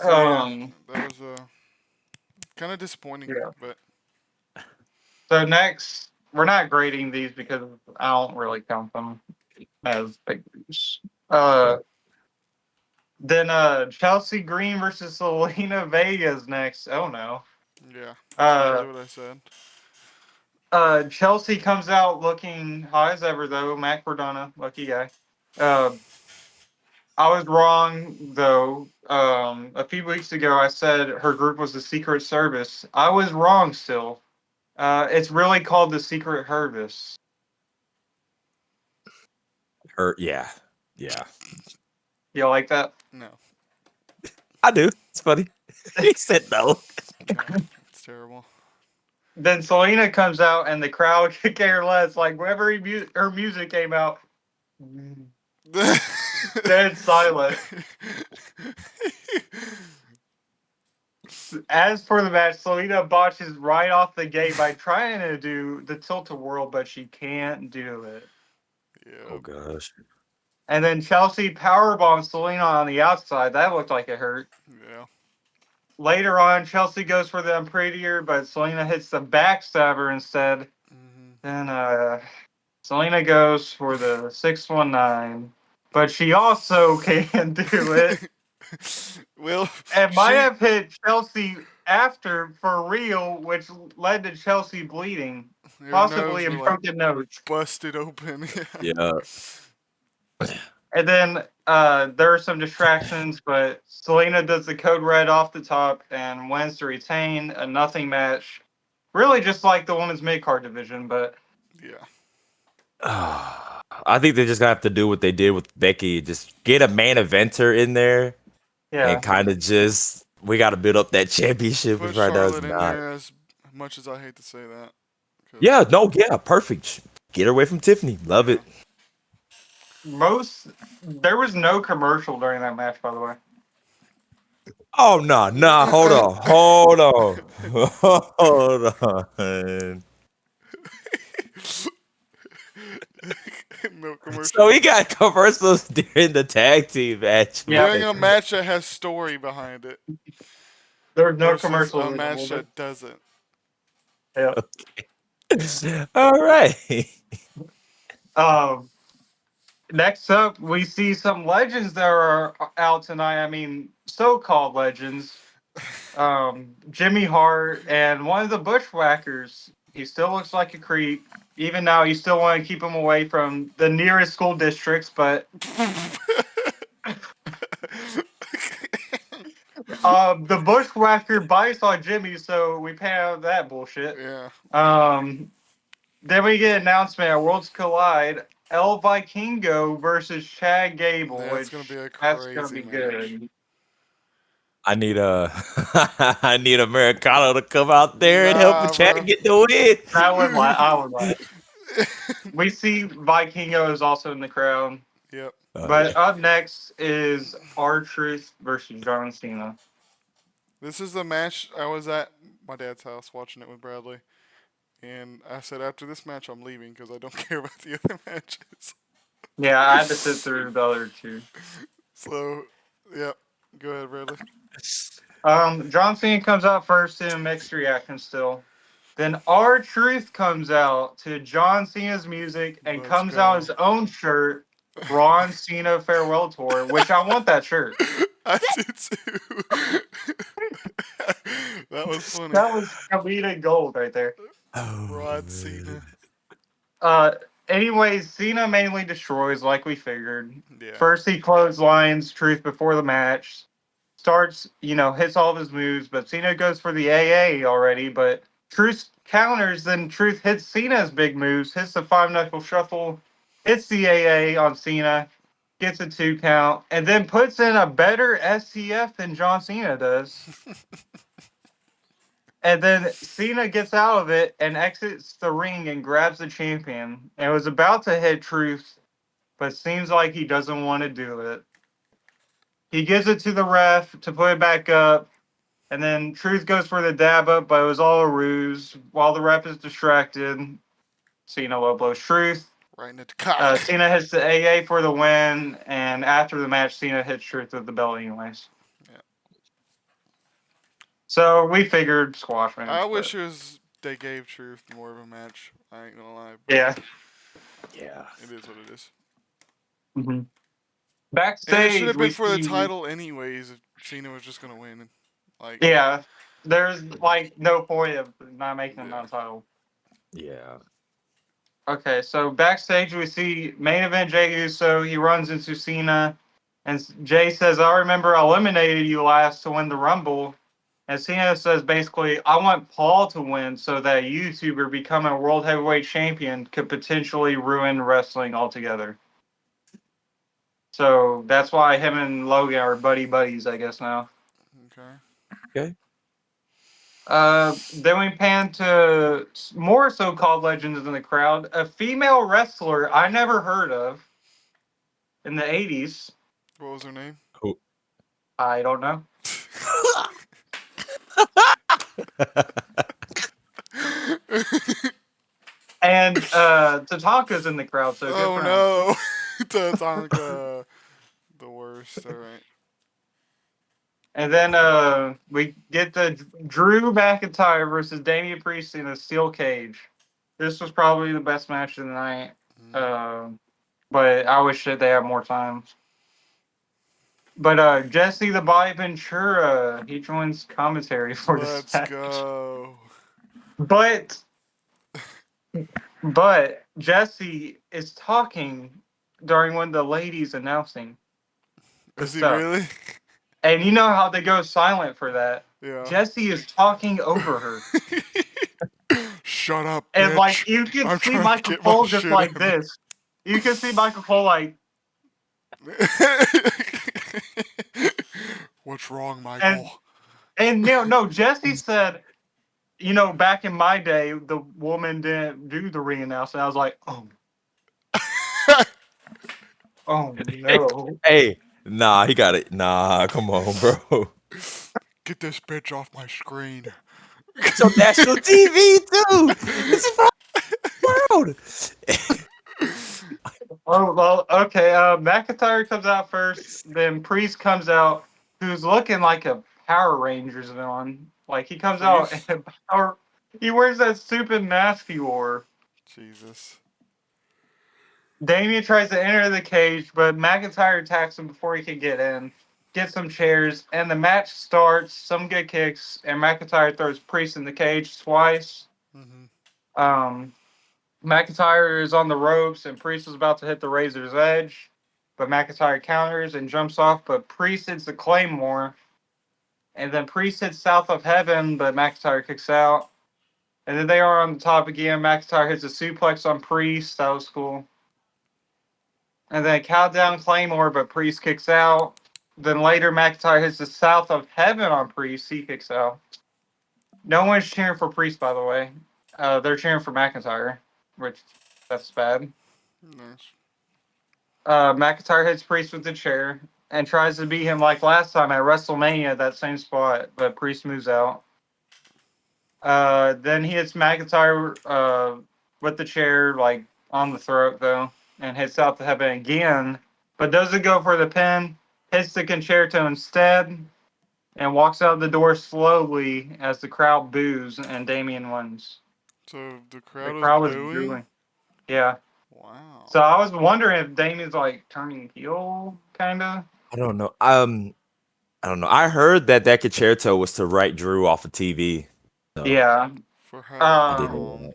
So yeah, Um, that was kind of disappointing, yeah. but So next, we're not grading these because I don't really count them as big news. Then Chelsea Green versus Selena Vega's next. Oh no. yeah, that's literally what I said. Chelsea comes out looking high as ever though. Matt Cardona, lucky guy. Uh, I was wrong though. A few weeks ago, I said her group was the Secret Service. I was wrong still. It's really called the Secret Service. Yeah. Yeah. You like that? No, I do. It's funny. He said no. it's terrible. Then Selena comes out and the crowd could care less. Like whenever her music came out, dead silent. As for the match, Selena botches right off the gate by trying to do the tilt-a-whirl, but she can't do it. Yeah, Oh gosh. And then Chelsea powerbombs Selena on the outside. That looked like it hurt. yeah. Later on, Chelsea goes for the Unprettier, but Selena hits the backstabber instead. Hmm. Then Selena goes for the 619, but she also can do it. Well, And might she have hit Chelsea after for real, which led to Chelsea bleeding, her possibly nose a were like broken nose. busted open. Yeah. And then there are some distractions, but Selena does the code red off the top and wins to retain a nothing match. Really just like the women's mid card division, but Yeah. I think they're just gonna have to do what they did with Becky. Just get a main eventer in there and yeah. kind of just we got to build up that championship. Put Which right now is Charlotte in not. there as much as I hate to say that. 'Cause, Yeah. No. Yeah. Perfect. Get her away from Tiffany. Love yeah. it. There was no commercial during that match, by the way. Oh no, nah. Hold on. Hold on. No So commercials. we got commercials during the tag team match. Yeah. During a match that has story behind it There was no versus a commercials. match that doesn't. Yeah. All right. Um, Next up, we see some legends that are out tonight. I mean, so-called legends. Jimmy Hart and one of the Bushwhackers. He still looks like a creep. Even now, you still want to keep him away from the nearest school districts. But the Bushwhacker bites on Jimmy, so we pay out that bullshit. Yeah. Um, then we get an announcement at Worlds Collide. El Vikingo versus Chad Gable, That's gonna which be a that's gonna crazy be match. good. I need I need Americano to come out there and help Nah, Chad bro. get the win. I would lie. We see Vikingo is also in the crowd. Yep. Yeah. But up next is R-Truth versus John Cena. This is the match I was at my dad's house watching it with Bradley, and I said after this match I'm leaving because I don't care about the other matches. Yeah, I had to sit through the other two. So, yep. Go ahead, Bradley. John Cena comes out first in a mixed reaction still. Then R-Truth comes out to John Cena's music and Let's comes out go. his own shirt, Ron Cena Farewell Tour, which I want that shirt. I did too. That was funny. That was comedic gold right there. Oh Rod man. Cena. Uh, Anyways, Cena mainly destroys like we figured. Yeah. First, he clotheslines Truth before the match. Starts, hits all of his moves, but Cena goes for the AA already. But Truth counters, then Truth hits Cena's big moves, hits the five knuckle shuffle, hits the AA on Cena, gets a 2 count, and then puts in a better STF than John Cena does. And then Cena gets out of it and exits the ring and grabs the champion and was about to hit Truth, but seems like he doesn't want to do it. He gives it to the ref to put it back up, and then Truth goes for the dab up, but it was all a ruse. While the ref is distracted, Cena low blows Truth. Right in the cock. Cena hits the AA for the win, and after the match, Cena hits Truth with the belt anyways. Yeah. So we figured squash I match, but wish they gave Truth more of a match. I ain't gonna lie, but yeah. Yeah. it is what it is. Mm-hmm. And it should Backstage, have we been for the see. title anyways if Cena was just gonna win. Like, Yeah, there's like no point of not making him yeah. non-title. Yeah. Okay, so backstage we see main event Jey Uso. He runs into Cena, and Jay says, "I remember I eliminated you last to win the Rumble." And Cena says basically, "I want Paul to win so that a YouTuber becoming a world heavyweight champion could potentially ruin wrestling altogether." So that's why him and Logan are buddies, I guess now. Okay. Okay. Then we pan to more so-called legends in the crowd. A female wrestler I never heard of in the 80s. What was her name? Who? I don't know. And Tatanka's in the crowd, so good Oh for him. no. Tatanka. The worst. Alright. And then we get the Drew McIntyre versus Damian Priest in a steel cage. This was probably the best match of the night. Mm. Uh, but I wish that they had more time. But Jesse the Body Ventura, he joins commentary for this Let's match. go. But but Jesse is talking during when the ladies announcing the Is he stuff. really? And you know how they go silent for that. Yeah. Jesse is talking over her. Shut up, And like bitch. you can I'm see trying to Michael get my Cole just shit like in. this. You can see Michael Cole like What's wrong, and Michael? no, Jesse said, back in my day, the woman didn't do the ring announcement. I was like, oh Hey, no. hey, nah, he got it. Nah, come on, bro. Get this bitch off my screen. It's on national TV too. It's around the world. Oh well, okay. McIntyre comes out first, then Priest comes out, who's looking like a Power Rangers villain. Like he comes out Priest? and he wears that stupid mask he wore. Jesus. Damien tries to enter the cage, but McIntyre attacks him before he can get in. Gets some chairs, and the match starts. Some good kicks, and McIntyre throws Priest in the cage twice. Mhm. Um, McIntyre is on the ropes, and Priest is about to hit the Razor's Edge, but McIntyre counters and jumps off, but Priest hits the Claymore, and then Priest hits South of Heaven, but McIntyre kicks out. And then they are on the top again. McIntyre hits a suplex on Priest. That was cool. And then countdown Claymore, but Priest kicks out. Then later, McIntyre hits the South of Heaven on Priest. He kicks out. No one's cheering for Priest, by the way. They're cheering for McIntyre, which that's bad. Nice. McIntyre hits Priest with the chair and tries to beat him like last time at WrestleMania, that same spot, but Priest moves out. Then he hits McIntyre with the chair, like on the throat, though, and hits out to heaven again, but doesn't go for the pin. Hits the concerto instead and walks out the door slowly as the crowd boos and Damien wins. So the The crowd was crowd was booing. booing. Yeah. Wow. So I was wondering if Damien's like turning heel, kind of. I don't know. I don't know. I heard that that concerto was to write Drew off of TV. So Yeah. For how I did hear Um. long?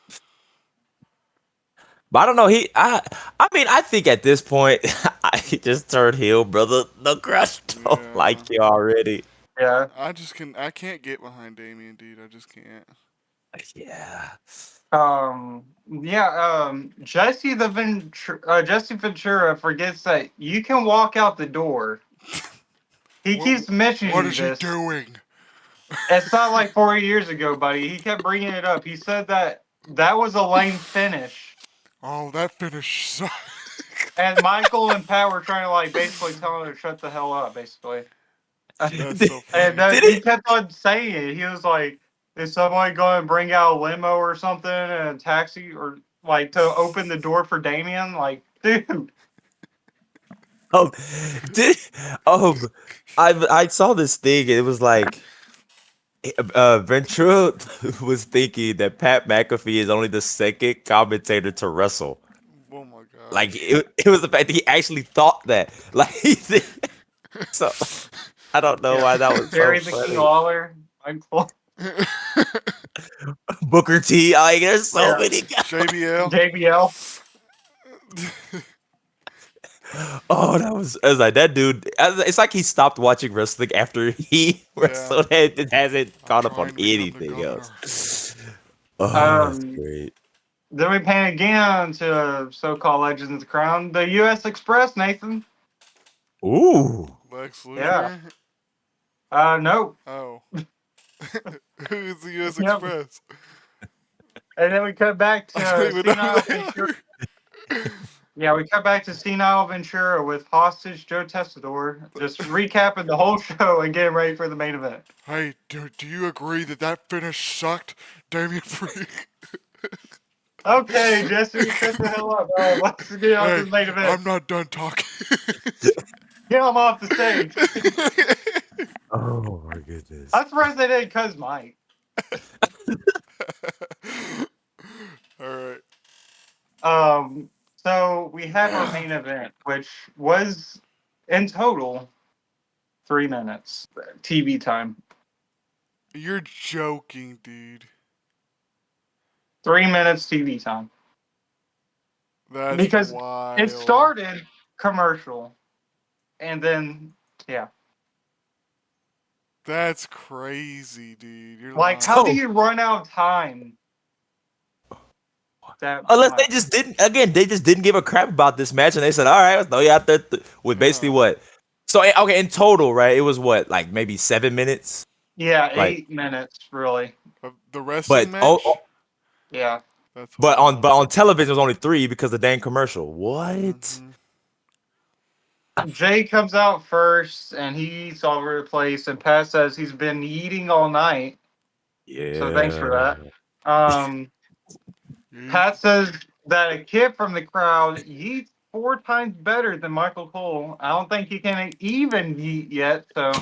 that. But I don't know. I mean, I think at this point, I just turned heel, brother. The crush don't Yeah. like you already. Yeah. I can't get behind Damien, dude. I just can't. Yeah. Yeah. Jesse Ventura forgets that you can walk out the door. He What keeps mentioning what is he this. doing? It's not like 4 years ago, buddy. He kept bringing it up. He said that that was a lame finish, Oh, that finish sucked. and Michael and Pat were trying to like basically tell him to shut the hell up, basically. That's Did, so And funny. did he it? kept on saying it. He was like, "Is somebody going to bring out a limo or something and a taxi or like to open the door for Damien?" Like, dude, Um, did I saw this thing. It was like Ventura was thinking that Pat McAfee is only the second commentator to wrestle. Oh my Like gosh. it was the fact that he actually thought that. Like so. I don't know yeah, why that was so Jerry the King funny. Lawler, Michael, Booker T. Like there's so yeah, many guys. JBL. JBL, Oh, I was like that dude. It's like he stopped watching wrestling after he Yeah. wrestled and it hasn't I'm caught up on trying to become the anything governor. else. Oh, that's um, great. then we pan again to so-called Legends of the Crown, the U.S. Express, Nathan. Ooh. Lex Yeah. Luger. No. Oh. Who's the U.S. Yep. Express? And then we cut back I don't to even know who Senile they Ventura. are. Yeah, we cut back to Senile Ventura with hostage Joe Testador, just recapping the whole show and getting ready for the main event. Hey, do you agree that that finish sucked, Damien Freak? Okay, Jesse, shut the hell up. Let's get on to Hey, the main event. I'm not done talking. Get him off the stage. Oh my goodness. I'm surprised they didn't cuz Mike. All right. So we have our main event, which was in total 3 minutes TV time. You're joking, dude. 3 minutes TV time. That's Because it wild. started commercial and then yeah. That's crazy, dude. You're Like how do lying. So you run out of time that unless they much? just didn't again, they just didn't give a crap about this match and they said, all right, let's throw you out there with basically Yeah. what? So okay, in total, right? It was what, like maybe 7 minutes? Yeah, Like 8 minutes really. The wrestling but match? Yeah. That's but wild. on television it was only 3 because of the dang commercial. What? Hmm. Jay comes out first and he eats all over the place and Pat says he's been eating all night. So thanks for Yeah. that. Um Yeet. Pat says that a kid from the crowd eats 4 times better than Michael Cole. I don't think he can even eat yet, so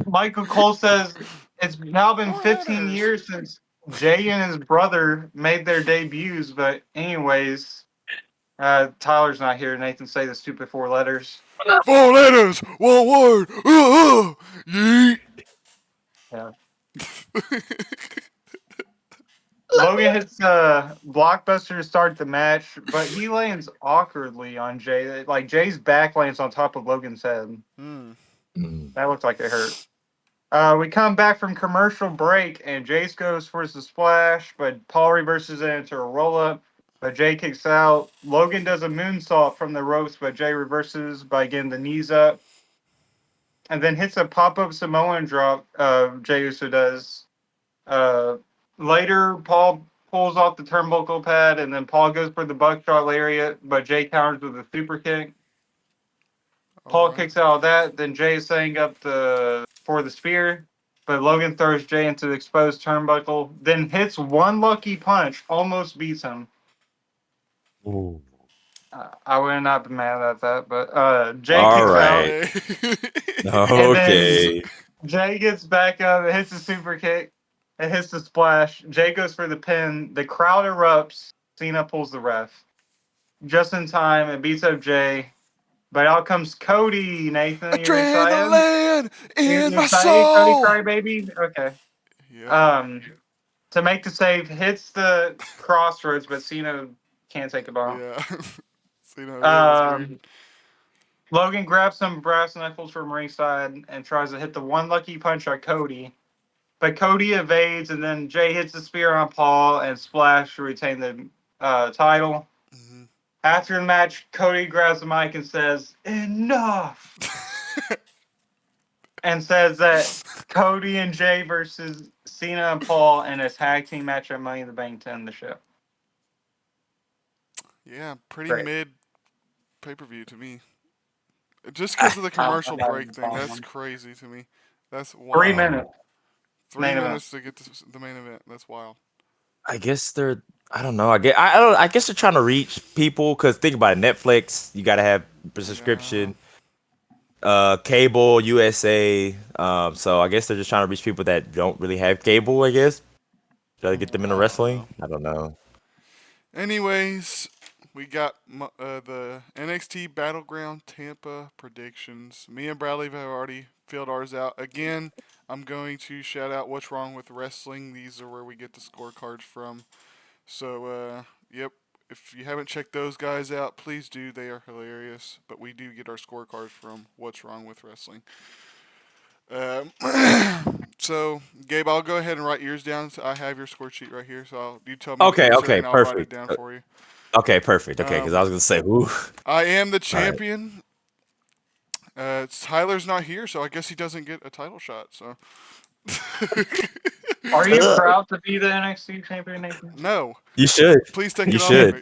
Michael Cole says it's now been More 15 hitters. years since Jay and his brother made their debuts, but anyways, Tyler's not here. Nathan, say the stupid 4 letters. 4 letters, one word. Yeet. Yeah. Logan hits blockbuster to start the match, but he lands awkwardly on Jay. Like Jay's back lands on top of Logan's head. Hmm. Mm. That looked like it hurt. We come back from commercial break, and Jace goes for the splash, but Paul reverses it into a roll up. But Jay kicks out. Logan does a moonsault from the ropes, but Jay reverses by getting the knees up, and then hits a pop up Samoan drop. Jay Uso does. Uh, Later, Paul pulls off the turnbuckle pad, and then Paul goes for the buckshot lariat, but Jay counters with a super kick. All Paul right. kicks out of that. Then Jay is setting up for the spear, but Logan throws Jay into the exposed turnbuckle. Then hits one lucky punch, almost beats him. Ooh. I would not be mad at that, but Jay All kicks out, right. Okay. and then Okay. Jay gets back up and hits the super kick and hits the splash. Jay goes for the pin. The crowd erupts. Cena pulls the ref just in time and beats up Jay. But out comes Cody. Nathan, you're excited? Adrenaline You're in my excited, Cody soul. Crybaby? Okay. Yep. Um, to make the save, hits the crossroads, but Cena can't take the ball. Yeah. See, no, it was weird. Um, Logan grabs some brass knuckles from ringside and tries to hit the one lucky punch on Cody. But Cody evades, and then Jay hits the spear on Paul and Splash to retain the title. Hmm. After the match, Cody grabs the mic and says, "Enough!" and says that Cody and Jay versus Cena and Paul in a tag team match at Money in the Bank to end the show. Yeah, pretty Great. mid pay per view to me. Just because of the I'm commercial not break even thing, following that's them. crazy to me. That's 3 wild. Um, minutes Three main event. minutes to get to the main event. That's wild. I guess they're. I don't know. I don't. I guess they're trying to reach people because think about it, Netflix. You gotta have a Yeah. subscription. Cable, USA. So I guess they're just trying to reach people that don't really have cable. I guess try to get them into I don't wrestling. know. I don't know. Anyways, we got the NXT Battleground Tampa predictions. Me and Bradley have already filled ours out. Again, I'm going to shout out What's Wrong with Wrestling. These are where we get the scorecards from. So, yep. If you haven't checked those guys out, please do. They are hilarious. But we do get our scorecards from What's Wrong with Wrestling. Um, so, Gabe, I'll go ahead and write yours down. So I have your score sheet right here. So you tell me the Okay. answer, Okay. and I'll write it Perfect. down for you. Okay. Perfect. Okay. Because I Um, was gonna say, ooh. I am the All right. champion. Tyler's not here, so I guess he doesn't get a title shot. So, Are you proud to be the NXT champion, Nathan? no, You should. please take You it off should. me.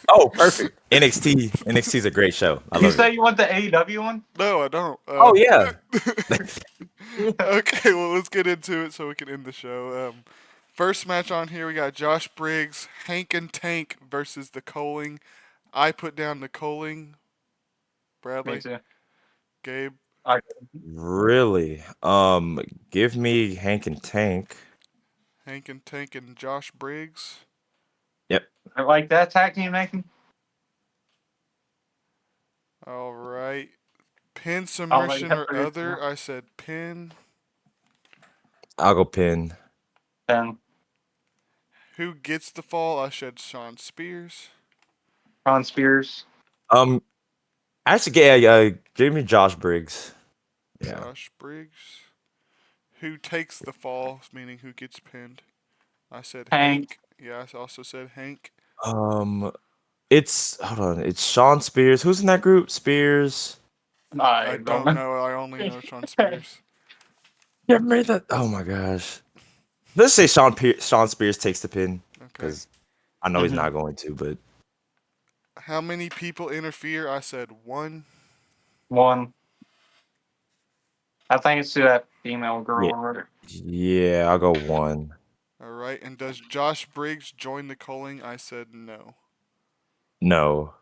Oh, perfect. NXT. NXT is a great show. I You love it. say you want the AEW one? No, I don't. Oh yeah. Yeah. Okay, well, let's get into it so we can end the show. First match on here, we got Josh Briggs, Hank and Tank versus the Coling. I put down the Coling. Me Bradley, too. Gabe, I, Really? Give me Hank and Tank. Hank and Tank, and Josh Briggs. Yep. I like that tag team, Nathan. All right. Pin I'll let you submission have or for other. yourself. I said pin. I'll go pin. Then Who gets the fall? I said Sean Spears. Ron Spears. Um, actually, give me Josh Briggs. Yeah. Josh Briggs. Who takes the fall? Meaning who gets pinned. I said Hank. Hank. Yeah, I also said Hank. Um, it's hold on. It's Sean Spears. Who's in that group? Spears. I I don't don't know. know. I only know Sean Spears. Give me that. Oh my gosh. Let's say Sean Spears takes the pin Okay. because I know he's Mhm. not going to. But How many people interfere? I said one. One. I think it's to that female yeah, girl or whatever. yeah, I'll go one. All right. And does Josh Briggs join the Coling? I said no. No.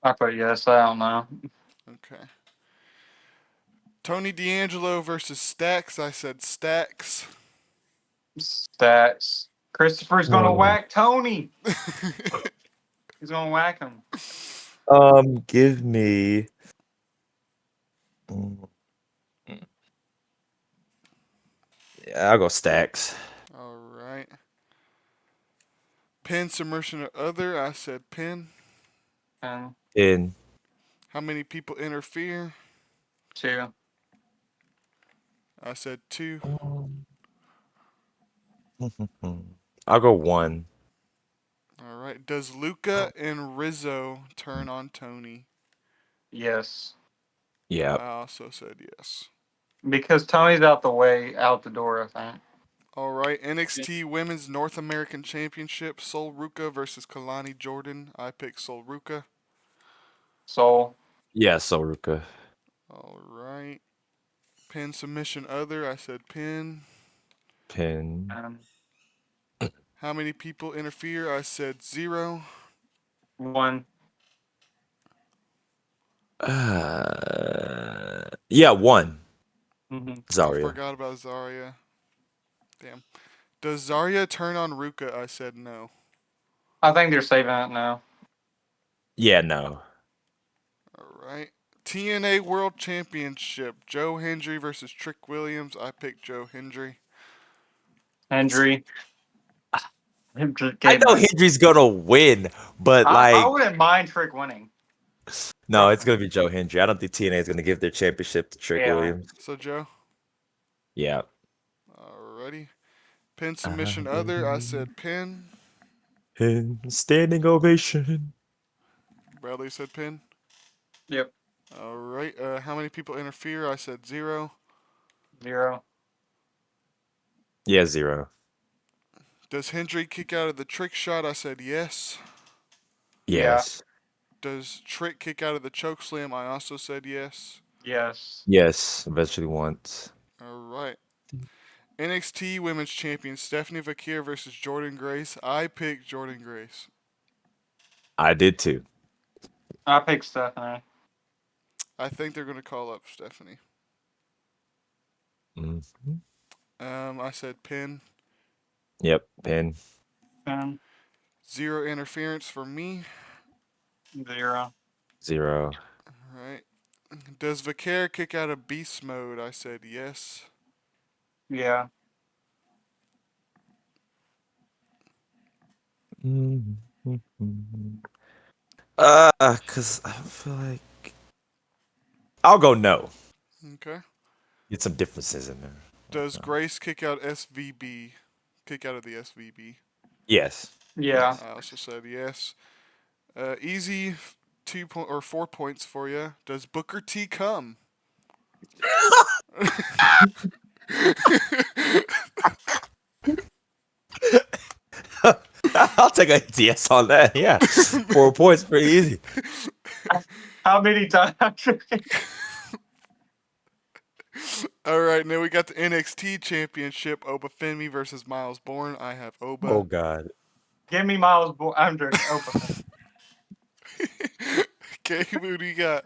I put yes. I don't know. Okay. Tony D'Angelo versus Stacks. I said Stacks. Stats. Christopher's gonna whack Tony. He's gonna whack him. Give me. Mm, Yeah, I'll go stacks. All right. Pin, submersion, or other. I said pin. And In. How many people interfere? 2. I said 2. I'll go 1. All right. Does Luca and Rizzo turn on Tony? Yes. Yeah. I also said yes. Because Tony's out the way, out the door, I think. All right. NXT Women's North American Championship. Sol Ruka versus Kalani Jordan. I picked Sol Ruka. So, Yeah, Soruka. All right. Pin, submission, other. I said pin. Pin. um, How many people interfere? I said 0. 1. Yeah, 1. Mm-hmm. I Zarya. forgot about Zarya. Damn. Does Zarya turn on Ruka? I said no. I think they're saving it now. Yeah, no. All right. TNA World Championship. Joe Hendry versus Trick Williams. I picked Joe Hendry. Hendry. I Gave know my. Hendry's gonna win, but I like, wouldn't mind Trick winning. no, it's gonna be Joe Hendry. I don't think TNA is gonna give their championship to Trick Yeah. Williams. So Joe. Yeah. Alrighty. Pin, I submission, other. I believe said pin. in standing ovation. Bradley said pin. Yep. All right. How many people interfere? I said 0. 0. Yeah, 0. Does Hendry kick out of the trick shot? I said yes. Yeah. Yes. Does Trick kick out of the choke slam? I also said yes. Yes. Yes. Eventually once. All right. NXT Women's Champion Stephanie Vakir versus Jordan Grace. I picked Jordan Grace. I did too. I picked Stephanie. I think they're going to call up Stephanie. Mhm. I said pin. Yep. Pin. 10. 0 interference for me. 0. 0. All right. Does Vakir kick out of beast mode? I said yes. Yeah. Cause I feel like I'll go no. Okay. Get some differences in there. Does Okay. Grace kick out SVB? Kick out of the SVB? Yes. Yeah. Yes. I also said yes. Easy 2 point or 4 points for you. Does Booker T come? I'll take a yes on that. Yeah. 4 points, pretty easy. How many times? All right, now we got the NXT Championship. Oba Femi versus Miles Bourne. I have Oh Oba. God. Give me Miles. I'm joking. Open. Okay, who do you got?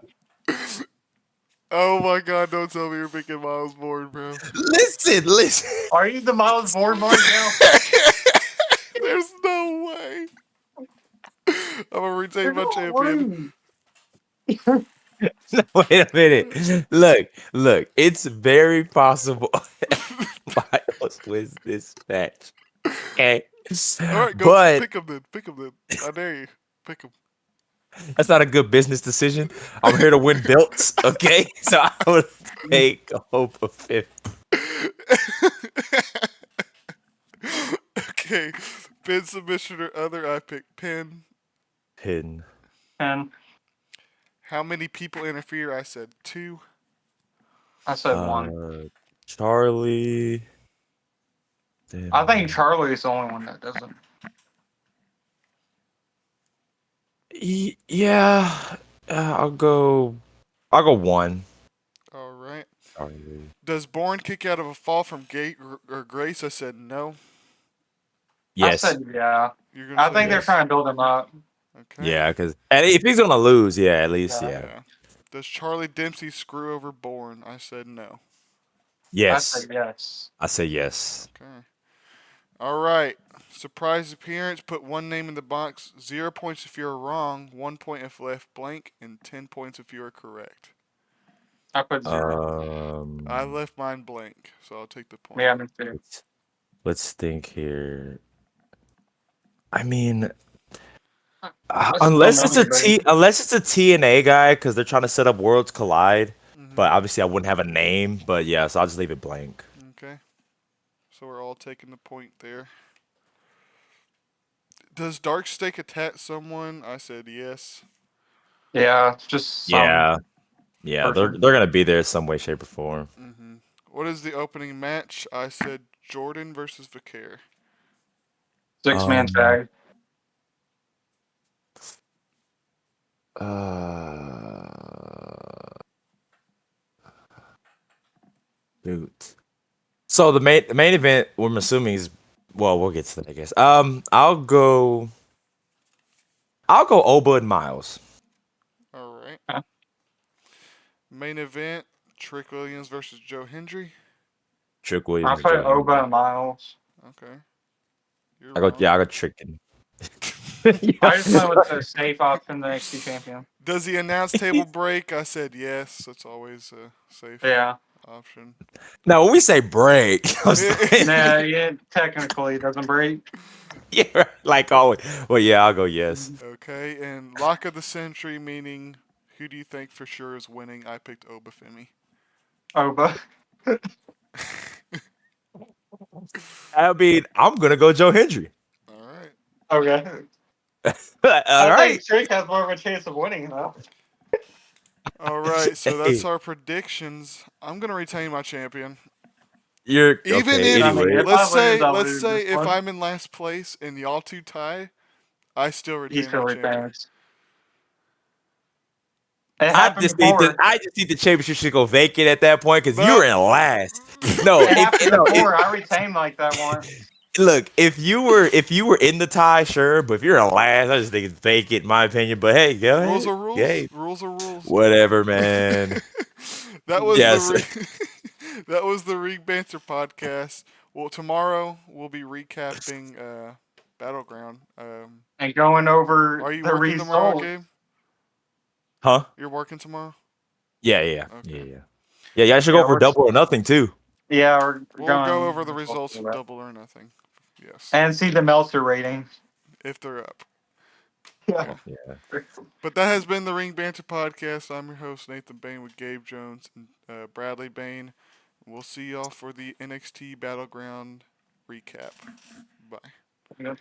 Oh my God! Don't tell me you're picking Miles Bourne, bro. Listen. Are you the Miles Bourne boy now? There's no way. I'm gonna retain You're my not champion. rude. Wait a minute. Look. It's very possible Miles wins this match. Okay. All right, go But pick him then. Pick him then. I dare you. Pick him. that's not a good business decision. I'm here to win belts, okay? So I would take Hope of Fifth. Okay, pin submission or other. I pick pin. Pin. 10. How many people interfere? I said 2. I said 1. Charlie. I think Then Charlie is the only one that doesn't. yeah, I'll go. I'll go 1. All right. Charlie. Does Bourne kick out of a fall from Gate or Grace? I said no. I Yes. said yeah. You're gonna I say think they're yes. Yes. trying to build him up. Okay. Yeah, because if he's gonna lose, yeah, at least, Yeah. yeah. Yeah. Does Charlie Dempsey screw over Bourne? I said no. I Yes. said yes. I say yes. Okay. All right. Surprise appearance. Put one name in the box. 0 points if you're wrong. 1 point if left blank, and 10 points if you are correct. I put 0. I Um, left mine blank, so I'll take the point. Yeah, me too. let's think here. I mean, That's so many, but unless it's a TNA guy because they're trying to set up Worlds Collide. Hmm. But obviously, I wouldn't have a name. But yeah, so I'll just leave it blank. Okay. So we're all taking the point there. Does Dark Stake attack someone? I said yes. yeah, it's just some Yeah, yeah, they're person. they're gonna be there some way, shape, or form. Hmm. What is the opening match? I said Jordan versus Vicaire. 6-man Um, tag. uh, shoot. So the main event, I'm assuming is well, we'll get to that, I guess. I'll go Oba and Miles. All right. Huh? Main event: Trick Williams versus Joe Hendry. Trick I Williams and put Joe Oba Hendry. and Miles. Okay. You're I go wrong. yeah, I got Chicken. I just went with the safe option, the NXT champion. Does the announce table break? I said yes. That's always a safe Yeah. option. Now when we say break, I was like, Nah, yeah, technically it doesn't break. yeah, right, like always. Well, yeah, I'll go yes. Okay, and lock of the century, meaning who do you think for sure is winning? I picked Obafemi. Oba. I mean, I'm gonna go Joe Hendry. All right. Okay. All I right. think Trick has more of a chance of winning, though. All right, so that's Hey, our predictions. I'm gonna retain my champion. you're Even okay. I if mean, Anyway, if I lose, I let's lose this say if one. I'm in last place and y'all two tie, I still He retain still my champion. retains. It happened before. I just need the championship should go vacant at that point because you No. were in last. No, It if happened no, before. I retained like that once. look, if you were in the tie, sure, but if you're in last, I just think it's vacant, in my opinion. But hey, go Rules ahead. are rules. Hey, Rules are rules. whatever, man. That was the Yes. that was the Ring Banter podcast. Well, tomorrow we'll be recapping Battleground. And going over Are you the working tomorrow, result. Gabe? Huh? You're working tomorrow? Yeah, yeah, yeah, Okay. yeah. Yeah, y'all should go Yeah, for double or nothing too. we're We'll go over going the results of Double or Nothing. Yes, and see the Meltzer rating. if they're up. Yeah. Yeah. Yeah. But that has been the Ring Banter podcast. I'm your host Nathan Bain with Gabe Jones and Bradley Bain. We'll see y'all for the NXT Battleground recap. Bye. Yeah.